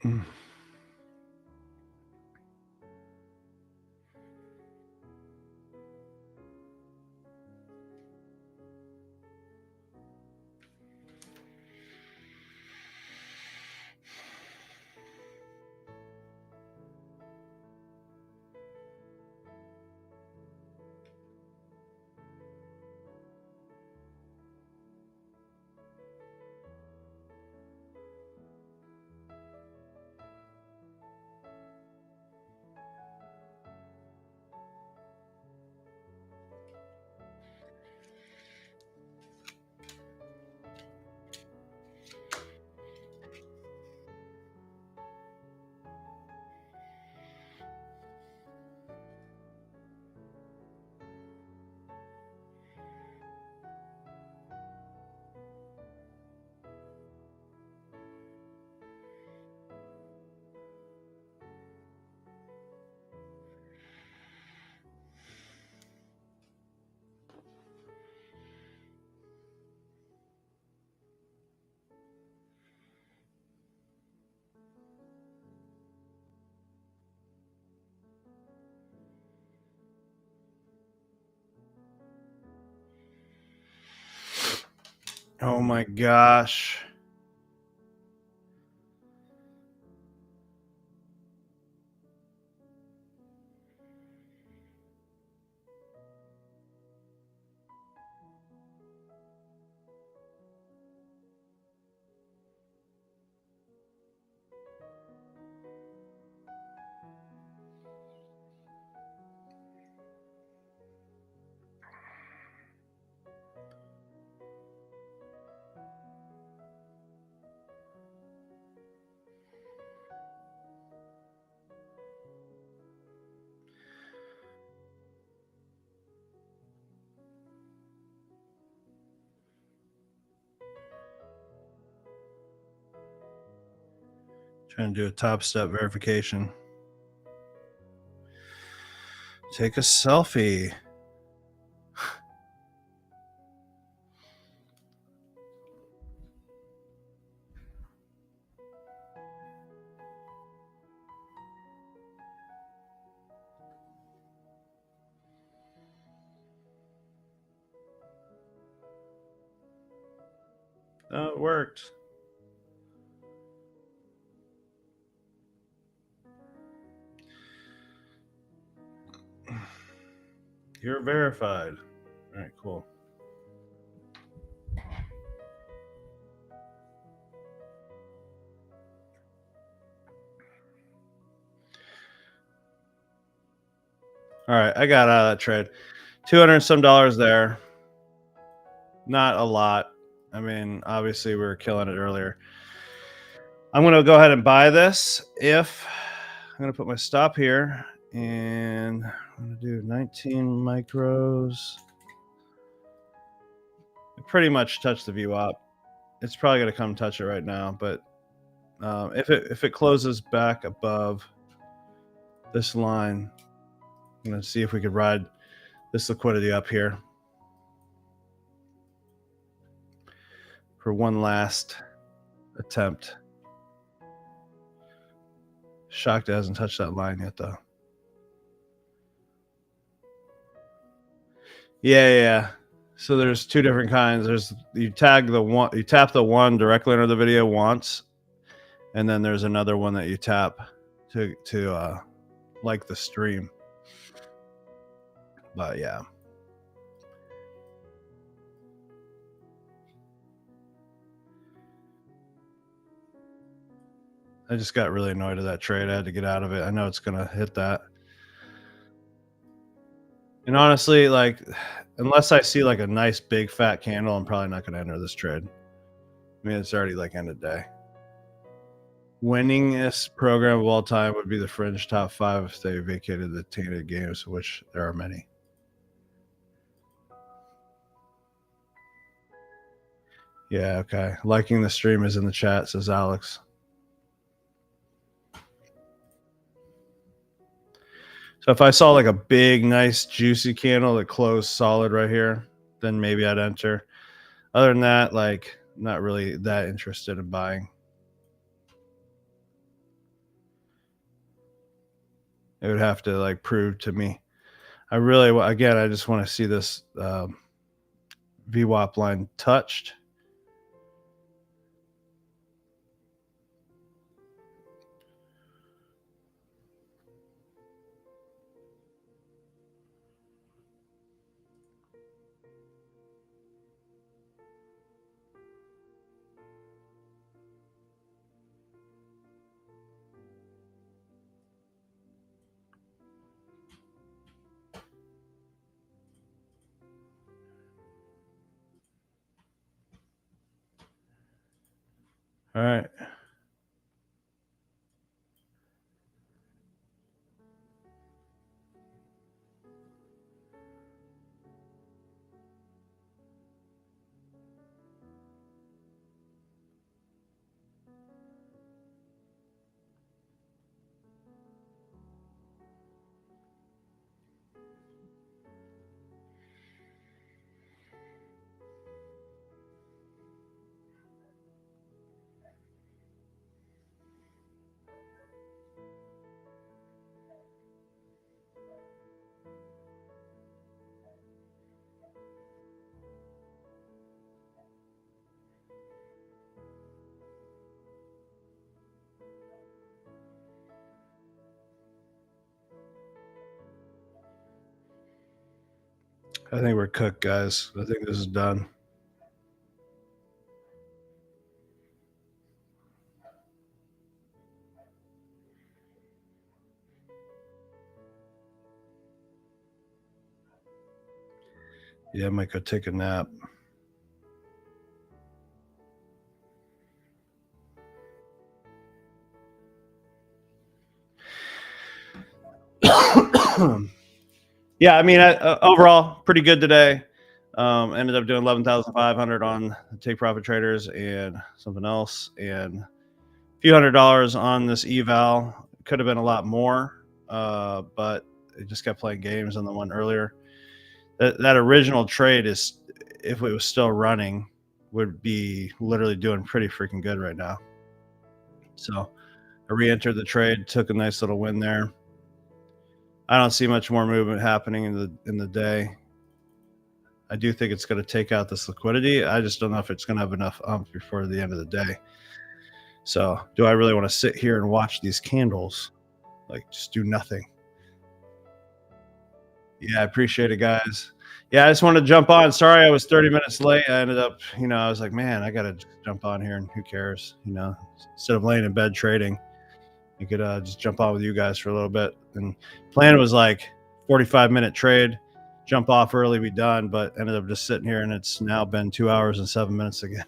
Mm. Oh my gosh. Trying to do a top step verification. Take a selfie. Oh, it worked. You're verified. All right, cool. All right, I got out of that trade. $200 some there. Not a lot. I mean, obviously we were killing it earlier. I'm going to go ahead and buy this. If I'm going to put my stop here, and I'm going to do 19 micros. I pretty much touched the view up. It's probably going to come touch it right now, but if it closes back above this line. I'm going to see if we could ride this liquidity up here for one last attempt. Shocked it hasn't touched that line yet, though. Yeah. So there's two different kinds. There's you tap the one directly under the video once, and then there's another one that you tap to like the stream. But yeah. I just got really annoyed at that trade. I had to get out of it. I know it's gonna hit that. And honestly, like, unless I see like a nice big fat candle, I'm probably not gonna enter this trade. I mean, it's already like end of day. Winningest program of all time would be the Fringe top 5 if they vacated the tainted games, which there are many. Yeah, okay. Liking the stream is in the chat, says Alex. So if I saw like a big, nice, juicy candle that closed solid right here, then maybe I'd enter. Other than that, like, not really that interested in buying. It would have to like prove to me. I just want to see this VWAP line touched. All right. I think we're cooked, guys. I think this is done. Yeah, I might go take a nap. Yeah, I mean, overall, pretty good today. Ended up doing 11,500 on Take Profit Traders and something else, and a few $100s on this eval. Could have been a lot more, but it just kept playing games on the one earlier. That original trade is, if it was still running, would be literally doing pretty freaking good right now. So I re-entered the trade, took a nice little win there. I don't see much more movement happening in the day. I do think it's going to take out this liquidity. I just don't know if it's going to have enough before the end of the day. So do I really want to sit here and watch these candles? Like, just do nothing. Yeah, I appreciate it, guys. Yeah, I just wanted to jump on. Sorry I was 30 minutes late. I ended up, I was like, man, I got to jump on here, and who cares? Instead of laying in bed trading, you could just jump on with you guys for a little bit. And plan was like 45-minute trade, jump off early, be done, but ended up just sitting here, and it's now been 2 hours and 7 minutes again.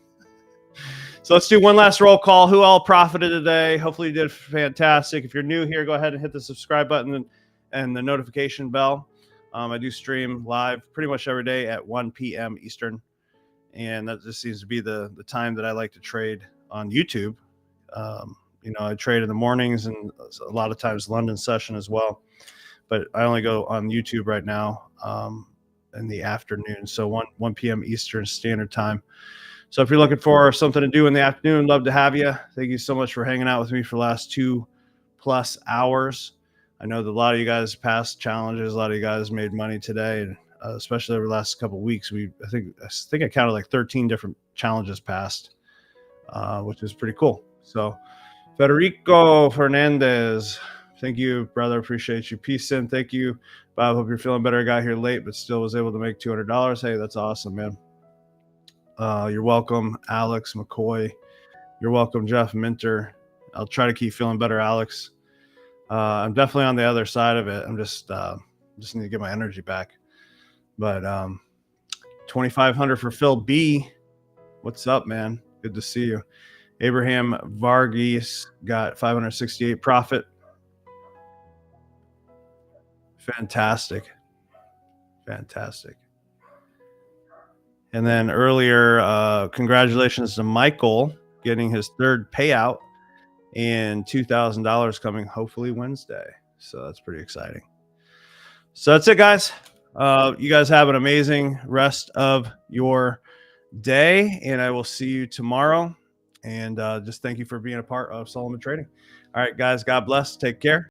So let's do one last roll call. Who all profited today? Hopefully you did fantastic. If you're new here, go ahead and hit the subscribe button and the notification bell. I do stream live pretty much every day at 1 p.m. Eastern, and that just seems to be the time that I like to trade on YouTube. I trade in the mornings and a lot of times London session as well. But I only go on YouTube right now in the afternoon, so 1 p.m. Eastern Standard Time. So if you're looking for something to do in the afternoon, love to have you. Thank you so much for hanging out with me for the last 2+ hours. I know that a lot of you guys passed challenges. A lot of you guys made money today, and especially over the last couple of weeks. I think I counted like 13 different challenges passed, which is pretty cool. So Federico Fernandez, thank you, brother. Appreciate you. Peace in. Thank you, Bob. Hope you're feeling better. I got here late, but still was able to make $200. Hey, that's awesome, man. You're welcome, Alex McCoy. You're welcome, Jeff Minter. I'll try to keep feeling better, Alex. I'm definitely on the other side of it. I'm just need to get my energy back. But 2,500 for Phil B. What's up, man? Good to see you. Abraham Varghese got 568 profit. Fantastic. And then earlier, congratulations to Michael getting his third payout and $2,000 coming hopefully Wednesday. So that's pretty exciting. So that's it, guys. You guys have an amazing rest of your day, and I will see you tomorrow. And just thank you for being a part of Solomon Trading. All right, guys, God bless. Take care.